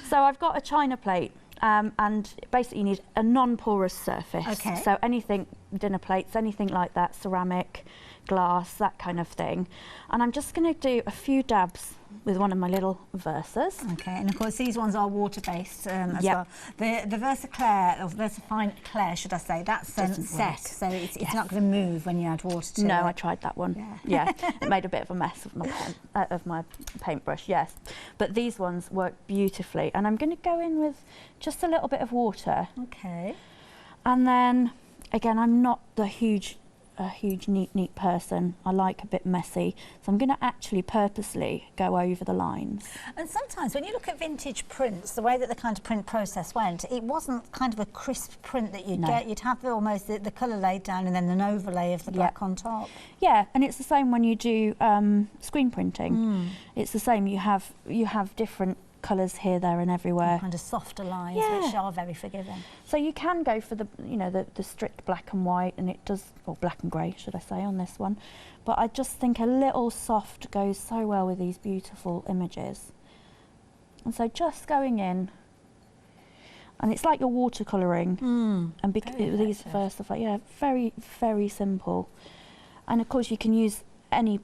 So I've got a china plate. And basically you need a non-porous surface. Okay. So anything, dinner plates, anything like that, ceramic, glass, that kind of thing. And I'm just going to do a few dabs with one of my little Versas. Okay, and of course these ones are water-based as Yep. well. The VersaClair, or VersaFine Clair, should I say, that's set, so it's not going to move when you add water to it. No, I tried that one. Yeah, it made a bit of a mess of my paintbrush, yes. But these ones work beautifully, and I'm going to go in with just a little bit of water. Okay. And then, again, I'm not a huge neat person. I like a bit messy, so I'm going to actually purposely go over the lines. And sometimes when you look at vintage prints, the way that the kind of print process went, it wasn't kind of a crisp print that you'd get. You'd have almost the colour laid down and then an overlay of the black on top. Yeah, and it's the same when you do screen printing. It's the same. You have different colours here, there and everywhere. Kind of softer lines, which are very forgiving. So you can go for the strict black and white, and it does, or black and grey, should I say, on this one. But I just think a little soft goes so well with these beautiful images. And so just going in, and it's like you're watercolouring. And these first of all, very, very simple. And of course you can use any,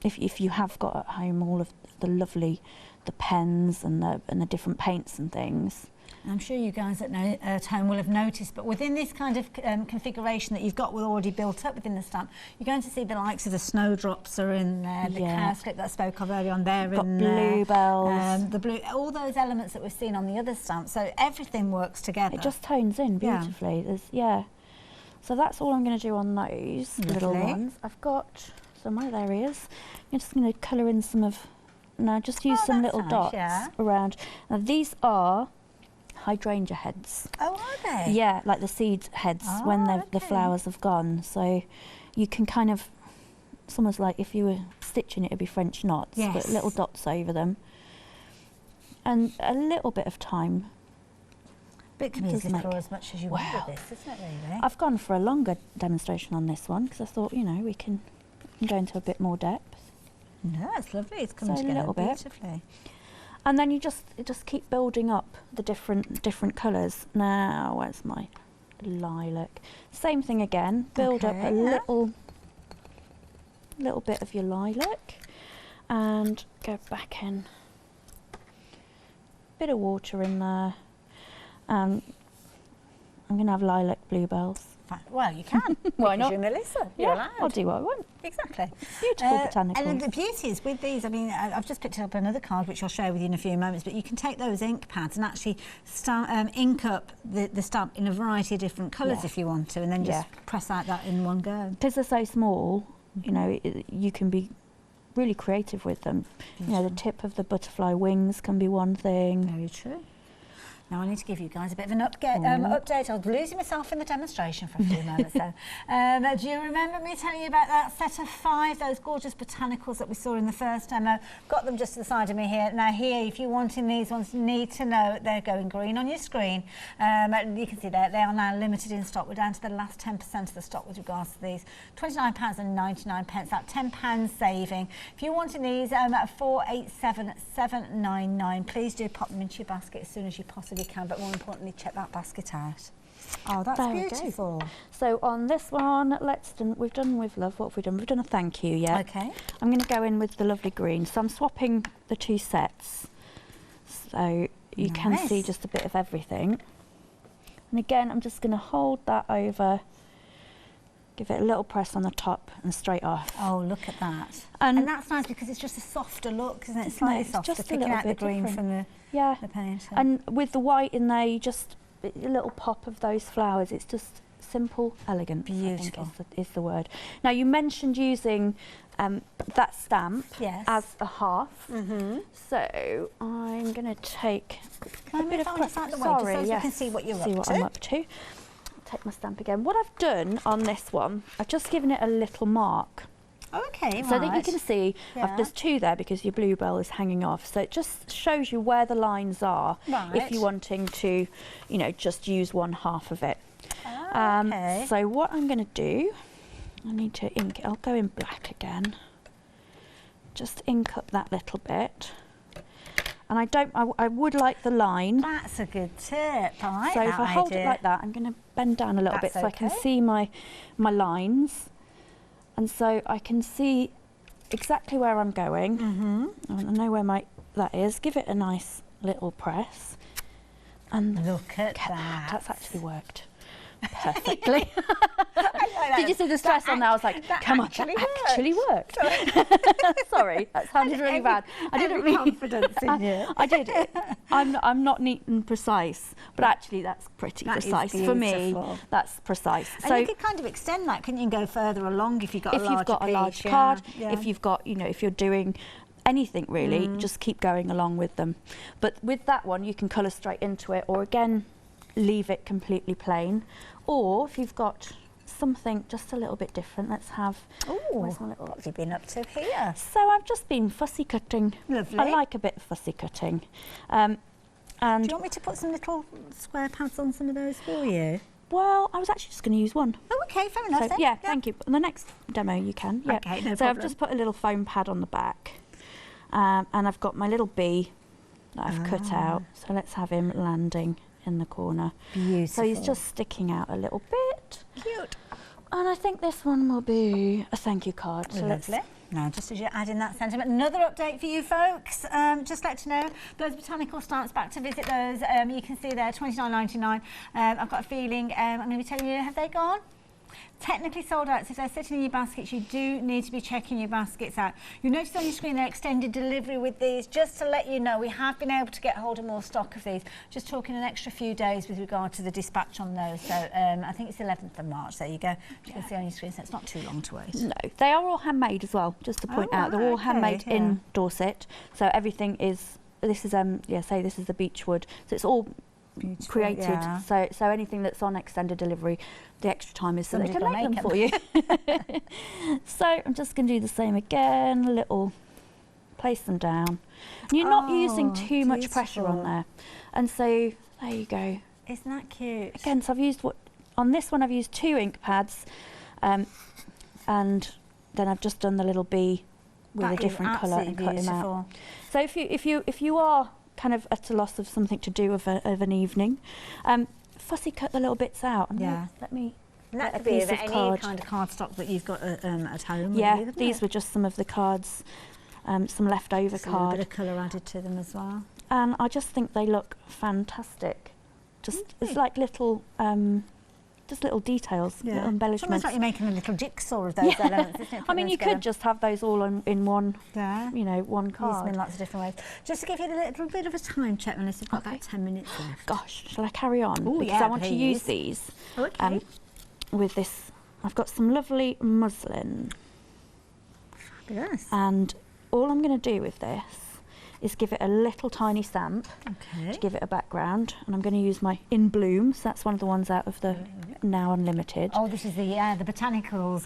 if you have got at home all of the lovely the pens and the different paints and things. I'm sure you guys at home will have noticed, but within this kind of configuration that you've got already built up within the stamp, you're going to see the likes of the snowdrops are in there, the cowslip that I spoke of earlier on there, got bluebells, the blue, all those elements that we've seen on the other stamp. So everything works together. It just tones in beautifully. So that's all I'm going to do on those little ones. I've got some other areas. I'm just going to colour in some of. Now just use some little dots around. Now these are hydrangea heads. Oh, are they? Yeah, like the seed heads when the flowers have gone. So you can kind of, it's almost like if you were stitching it, it'd be French knots, but little dots over them. And a little bit of time. But it can be for as much as you want with this, isn't it, really? I've gone for a longer demonstration on this one because I thought, we can go into a bit more depth. No, it's lovely. It's coming together beautifully. And then you just keep building up the different colours. Now, where's my lilac? Same thing again. Build up a little bit of your lilac, and go back in. Bit of water in there. I'm going to have lilac bluebells. Well, you can. Why not? You're Melissa. You're allowed. I'll do what I want. Exactly. Beautiful botanicals. And the beauty is with these, I mean, I've just picked up another card which I'll share with you in a few moments, but you can take those ink pads and actually ink up the stamp in a variety of different colours if you want to, and then just press out that in one go. Because they're so small, you can be really creative with them. The tip of the butterfly wings can be one thing. Very true. Now I need to give you guys a bit of an update. I was losing myself in the demonstration for a few moments there. Do you remember me telling you about that set of 5, those gorgeous botanicals that we saw in the first demo? Got them just to the side of me here. Now here, if you're wanting these ones, you need to know they're going green on your screen. You can see that they are now limited in stock. We're down to the last 10% of the stock with regards to these. £29.99, that £10 saving. If you're wanting these at 487,799, please do pop them into your basket as soon as you possibly can, but more importantly, check that basket out. Oh, that's beautiful. So on this one, we've done with love. What have we done? We've done a thank you, Okay. I'm going to go in with the lovely green. So I'm swapping the 2 sets. So you can see just a bit of everything. And again, I'm just going to hold that over, give it a little press on the top and straight off. Oh, look at that. And that's nice because it's just a softer look, isn't it? Slightly softer, just picking out the green from the paint. And with the white in there, you just, a little pop of those flowers. It's just simple, elegant. Beautiful. I think is the word. Now, you mentioned using that stamp as a half. So I'm going to take a bit of press. Sorry, so you can see what you're up to. I'm up to. Take my stamp again. What I've done on this one, I've just given it a little mark. Okay, so that you can see there's 2 there because your bluebell is hanging off. So it just shows you where the lines are if you're wanting to, just use one half of it. So what I'm going to do, I need to ink it. I'll go in black again. Just ink up that little bit. And I would like the line. That's a good tip. I like so that if I hold it like that, I'm going to bend down a little bit so I can see my lines. And so I can see exactly where I'm going. I know where that is. Give it a nice little press. And look at that. That's actually worked perfectly. Did you see the stress on there? I was like, come on, that actually worked. Sorry, that sounded really bad. I didn't mean confidence in you. I did. I'm not neat and precise, but actually that's pretty precise for me. That's precise. And so you could kind of extend that, couldn't you? And go further along if you've got a large card. If you've got, if you're doing anything really, just keep going along with them. But with that one, you can colour straight into it, or again, leave it completely plain. Or if you've got something just a little bit different, let's have... What have you been up to here? So I've just been fussy cutting. Lovely. I like a bit of fussy cutting. And do you want me to put some little square pads on some of those for you? Well, I was actually just going to use one. Oh, okay, fair enough. So, then. yeah, thank you. On the next demo, you can. Yeah. Okay, no so problem. I've just put a little foam pad on the back, and I've got my little bee that I've cut out. So let's have him landing in the corner. Beautiful. So he's just sticking out a little bit. Cute. And I think this one will be a thank you card. So lovely. Now, just as you're adding that sentiment, another update for you folks. Just let you know, those Botanical Stamps, back to visit those. You can see there, $29.99. I've got a feeling, I'm going to be telling you, have they gone? Technically sold out, so if they're sitting in your baskets, you do need to be checking your baskets out. You'll notice on your screen they're extended delivery with these. Just to let you know, we have been able to get hold of more stock of these. Just talking an extra few days with regard to the dispatch on those. So I think it's 11th of March. There you go. You can see on your screen, so it's not too long to wait. No, they are all handmade as well, just to point out. They're all handmade in Dorset. So everything is, this is, say this is the beechwood. So it's all beautiful, created. So anything that's on extended delivery, the extra time is so they can make them for you. So I'm just going to do the same again, place them down. And you're not using too much pressure on there. And so there you go. Isn't that cute? Again, so I've used on this one I've used 2 ink pads, and then I've just done the little bee with a different colour and cut him out. So if you are kind of at a loss of something to do of an evening, fussy cut the little bits out. And let me. And that could be any kind of cardstock that you've got at home. Yeah, really, these were just some of the cards, some leftover card. A bit of colour added to them as well. And I just think they look fantastic. It's like little. Just little details, little embellishments. It's almost like you're making a little jigsaw of those elements, isn't it? I mean, you could just have those all in one, one card. Use them in lots of different ways. Just to give you a little bit of a time check, Melissa, we've got about 10 minutes left. Gosh, shall I carry on? Ooh, because I want to use these. Okay. With this, I've got some lovely muslin. Fabulous. And all I'm going to do with this is give it a little tiny stamp to give it a background, and I'm going to use my In Bloom, so that's one of the ones out of the Now Unlimited. Oh, this is the Botanicals,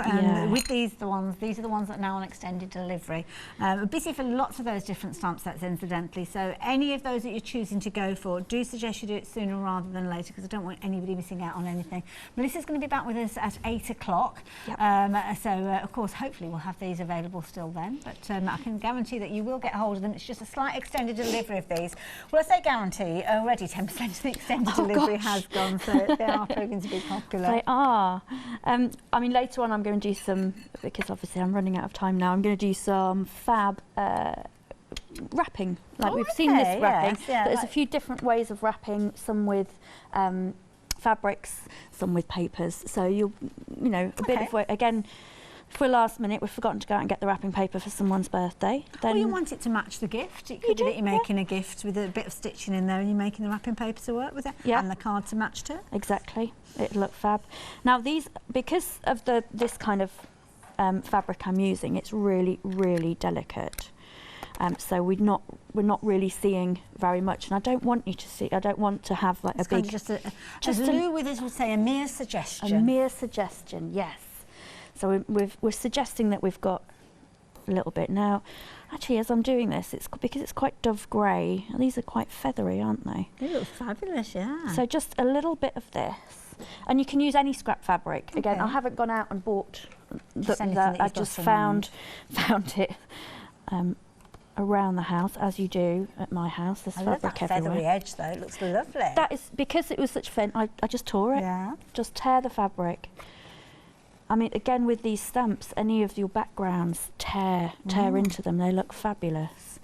with these are the ones that are now on extended delivery. We're busy for lots of those different stamp sets, incidentally, so any of those that you're choosing to go for, do suggest you do it sooner rather than later, because I don't want anybody missing out on anything. Melissa's going to be back with us at 8 o'clock, of course, hopefully we'll have these available still then, but I can guarantee that you will get hold of them. It's just a slight extended delivery of these. Well, I say guarantee, already 10% of the extended delivery has gone, so they are proving to be popular. They are. I mean, later on I'm going to do some, because obviously I'm running out of time now, I'm going to do some fab wrapping. Like we've seen this wrapping, but there's a few different ways of wrapping, some with fabrics, some with papers. So a bit of work. Again, if we're last minute, we've forgotten to go out and get the wrapping paper for someone's birthday. Then you want it to match the gift. It could be that you're making a gift with a bit of stitching in there and you're making the wrapping paper to work with it and the card to match to it. Exactly. It'll look fab. Now these, because of this kind of fabric I'm using, it's really, really delicate. So we're not really seeing very much, and I don't want you to see. I don't want to have like a big. As Lou with us would say, a mere suggestion. A mere suggestion, yes. So we're suggesting that we've got a little bit now. Actually, as I'm doing this, it's because it's quite dove grey. These are quite feathery, aren't they? They look fabulous, yeah. So just a little bit of this, and you can use any scrap fabric. Again, I haven't gone out and bought that. I just found it around the house, as you do at my house. There's fabric everywhere. Feathery edge, though. It looks lovely. That is because it was such fun. I just tore it. Yeah. Just tear the fabric. I mean, again, with these stamps, any of your backgrounds tear into them. They look fabulous.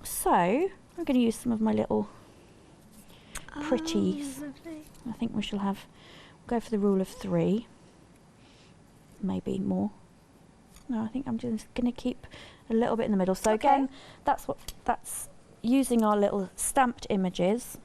So I'm going to use some of my little pretties. Lovely. I think we shall go for the rule of 3, maybe more. No, I think I'm just going to keep a little bit in the middle. So again, that's using our little stamped images.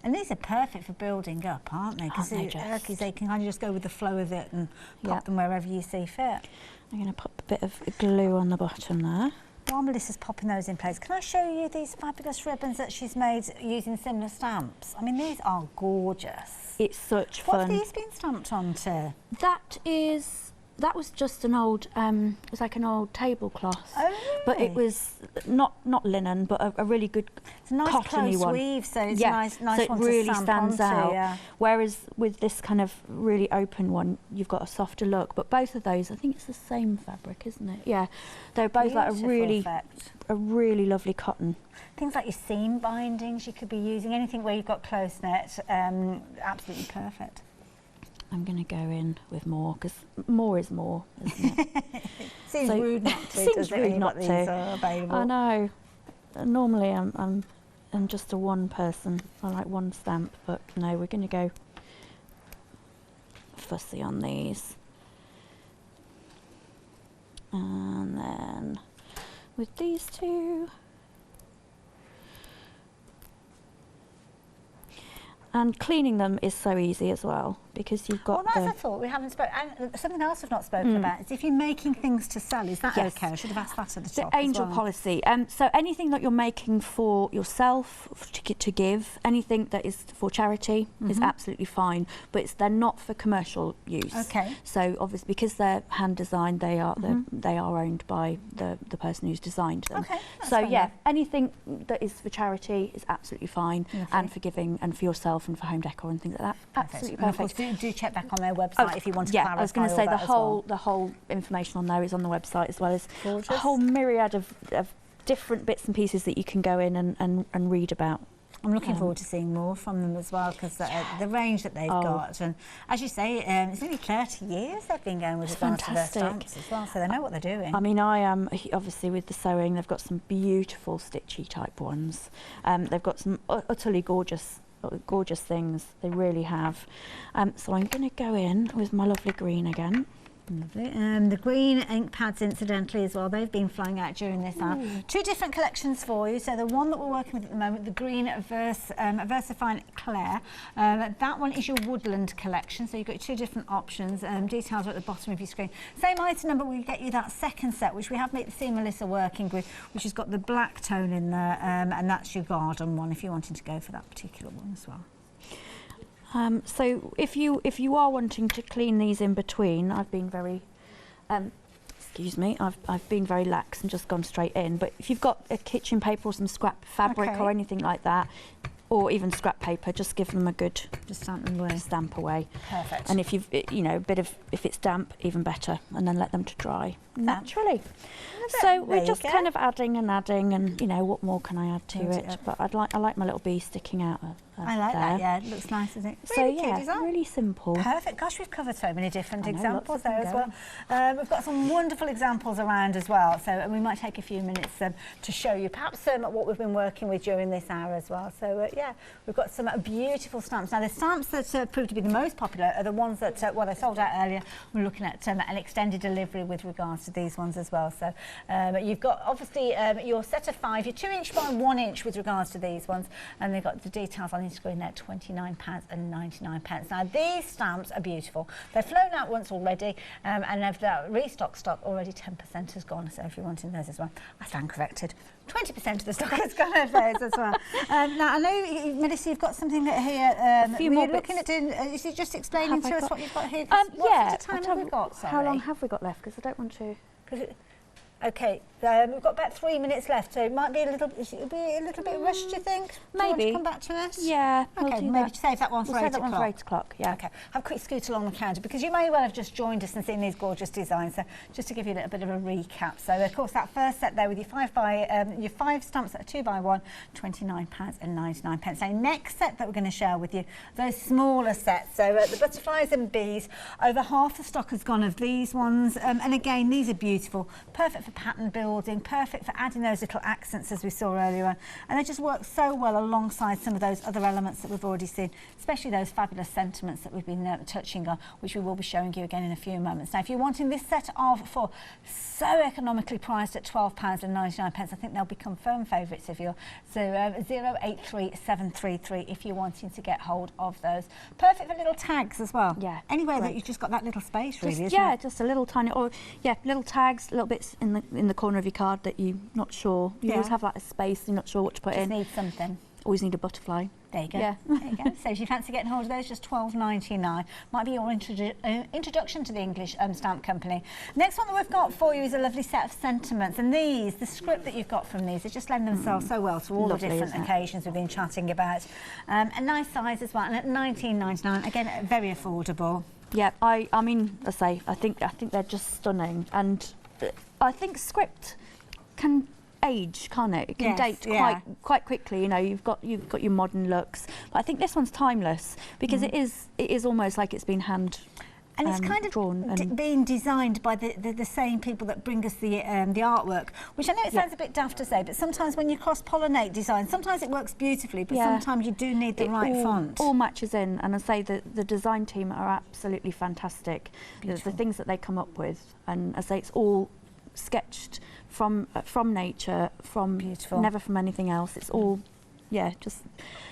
And these are perfect for building up, aren't they? Because they can kind of just go with the flow of it and pop them wherever you see fit. I'm going to pop a bit of glue on the bottom there. While Melissa's popping those in place, can I show you these fabulous ribbons that she's made using similar stamps? I mean, these are gorgeous. It's such fun. What have these been stamped onto? That was just an old, it was like an old tablecloth. Oh, really? But it was not linen, but a really good it's a nice cottony close one. weave, so it's nice so it one really to stamp stands onto, out. Yeah. Whereas with this kind of really open one, you've got a softer look. But both of those, I think it's the same fabric, isn't it? Yeah, they're both like a really lovely cotton. Things like your seam bindings you could be using, anything where you've got close knit, absolutely perfect. I'm going to go in with more, because more is more, isn't it? Seems rude not to. Seems rude not to. These are available. I know. Normally I'm just a one person. I like one stamp, but no, we're going to go fussy on these. And then with these two. And cleaning them is so easy as well, because you've got that's a thought we haven't spoken. And something else we've not spoken about is if you're making things to sell, is that okay? I should have asked that at the top. The angel policy. So anything that you're making for yourself to give, anything that is for charity is absolutely fine, but they're not for commercial use. Okay. So obviously, because they're hand designed, they are owned by the person who's designed them. Okay. So yeah, anything that is for charity is absolutely fine, and for giving and for yourself and for home decor and things like that. Perfect. Absolutely And of perfect. course, do check back on their website if you want to clarify. Yeah, I was going to say the the whole information on there is on the website, as well as Gorgeous. a whole myriad of different bits and pieces that you can go in and read about. I'm looking forward to seeing more from them as well, because the range that they've got, and as you say, it's nearly 30 years they've been going with regards to their stamps as well, so they know what they're doing. I mean, I am obviously with the sewing. They've got some beautiful stitchy type ones. They've got some utterly gorgeous things. They really have. So I'm going to go in with my lovely green again. Lovely. The green ink pads, incidentally, as well, they've been flying out during this hour. Two different collections for you. So the one that we're working with at the moment, the green Versifine Claire, that one is your Woodland collection. So you've got two different options. Details are at the bottom of your screen. Same item number, we get you that second set, which we have seen Melissa working with, which has got the black tone in there, and that's your garden one, if you're wanting to go for that particular one as well. So if you are wanting to clean these in between, I've been very, excuse me, I've been very lax and just gone straight in. But if you've got a kitchen paper or some scrap fabric or anything like that, or even scrap paper, just give them a good stamp away. Perfect. And if you've, if it's damp, even better, and then let them to dry naturally. So we're just kind of adding, and what more can I add to it? But I like my little bee sticking out. I like that. Yeah, it looks nice, doesn't it? Really really simple. Perfect. Gosh, we've covered so many different examples there as well. We've got some wonderful examples around as well. So we might take a few minutes to show you perhaps what we've been working with during this hour as well. So yeah, we've got some beautiful stamps. Now the stamps that proved to be the most popular are the ones that they sold out earlier. We're looking at an extended delivery with regards to these ones as well. So you've got obviously your set of 5, your 2 inch by 1 inch with regards to these ones, and they've got the details on the screen there, £29.99. Now these stamps are beautiful. They've flown out once already, and they've restock stock already. 10% has gone. So if you're wanting those as well, I stand corrected. 20% of the stock has gone of those as well. Now I know, Melissa, you've got something here. A few more looking at doing. Is it just explaining to us what you've got here? Yeah. What time have we got? Sorry. How long have we got left? Because I don't want to. Okay, we've got about 3 minutes left, so it might be a little bit rushed, do you think? Do you want to come back to us? Yeah. Okay, maybe save that one for 8 o'clock. Save that one for 8 o'clock, yeah. Okay, have a quick scoot along the counter because you may well have just joined us and seen these gorgeous designs. So just to give you a little bit of a recap. So of course that first set there with your 5 stamps that are 2 by 1, £29.99. So next set that we're going to share with you, those smaller sets. So the butterflies and bees, over half the stock has gone of these ones, and again these are beautiful, perfect for pattern building, perfect for adding those little accents as we saw earlier on, and they just work so well alongside some of those other elements that we've already seen, especially those fabulous sentiments that we've been touching on, which we will be showing you again in a few moments. Now if you're wanting this set of 4 so economically priced at £12.99, I think they'll become firm favourites of yours. So 083733 if you're wanting to get hold of those. Perfect for little tags as well. Yeah. Anywhere that you've just got that little space really, isn't yeah, it? just a little tiny, or little tags, little bits in the corner of your card that you're not sure. You always have like a space, you're not sure what to put in. Just need something. Always need a butterfly. There you go. Yeah. There you go. So if you fancy getting hold of those, just £12.99. Might be your introduction to the English stamp company. Next one that we've got for you is a lovely set of sentiments. And these, the script that you've got from these, they just lend themselves so well to all Lovely, the different occasions we've been chatting about. A nice size as well, and at £19.99, again, very affordable. Yeah, I mean, I think they're just stunning, and I think script can age, can't it? It can date quite quickly. You know, you've got your modern looks, but I think this one's timeless because it is almost like it's been hand. And it's kind of drawn being designed by the same people that bring us the artwork, which I know it sounds a bit daft to say, but sometimes when you cross-pollinate design, sometimes it works beautifully, but sometimes you do need the right font. All matches in, and I say the design team are absolutely fantastic. The things that they come up with, and I say it's all sketched from nature, never from anything else. It's all. Yeah, just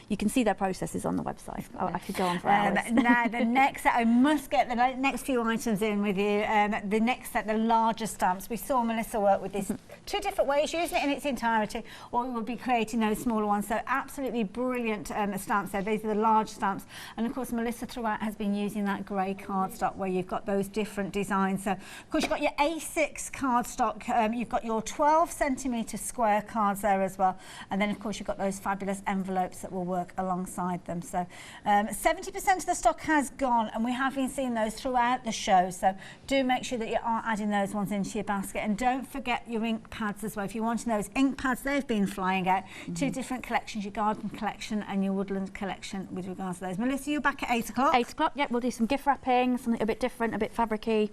you can see their processes on the website. I could go on for hours. Now, the next set, I must get the next few items in with you. The next set, the larger stamps. We saw Melissa work with this 2 different ways, using it in its entirety, or we will be creating those smaller ones. So absolutely brilliant stamps there. These are the large stamps. And of course, Melissa throughout has been using that grey cardstock where you've got those different designs. So, of course, you've got your A6 cardstock. You've got your 12cm square cards there as well. And then, of course, you've got those fabulous envelopes that will work alongside them. So 70% of the stock has gone, and we have been seeing those throughout the show, so do make sure that you are adding those ones into your basket, and don't forget your ink pads as well. If you're wanting those ink pads, they've been flying out. 2 different collections, your garden collection and your woodland collection with regards to those. Melissa, you're back at 8 o'clock? 8 o'clock, yeah, we'll do some gift wrapping, something a bit different, a bit fabricy.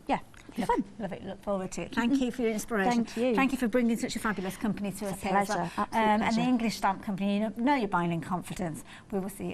Yeah, fun. Love it, look forward to it. Thank you for your inspiration. Thank you. Thank you for bringing such a fabulous company to us here as well. Pleasure, absolute And pleasure. the English Stamp Company, you know you're buying in confidence. We will see you.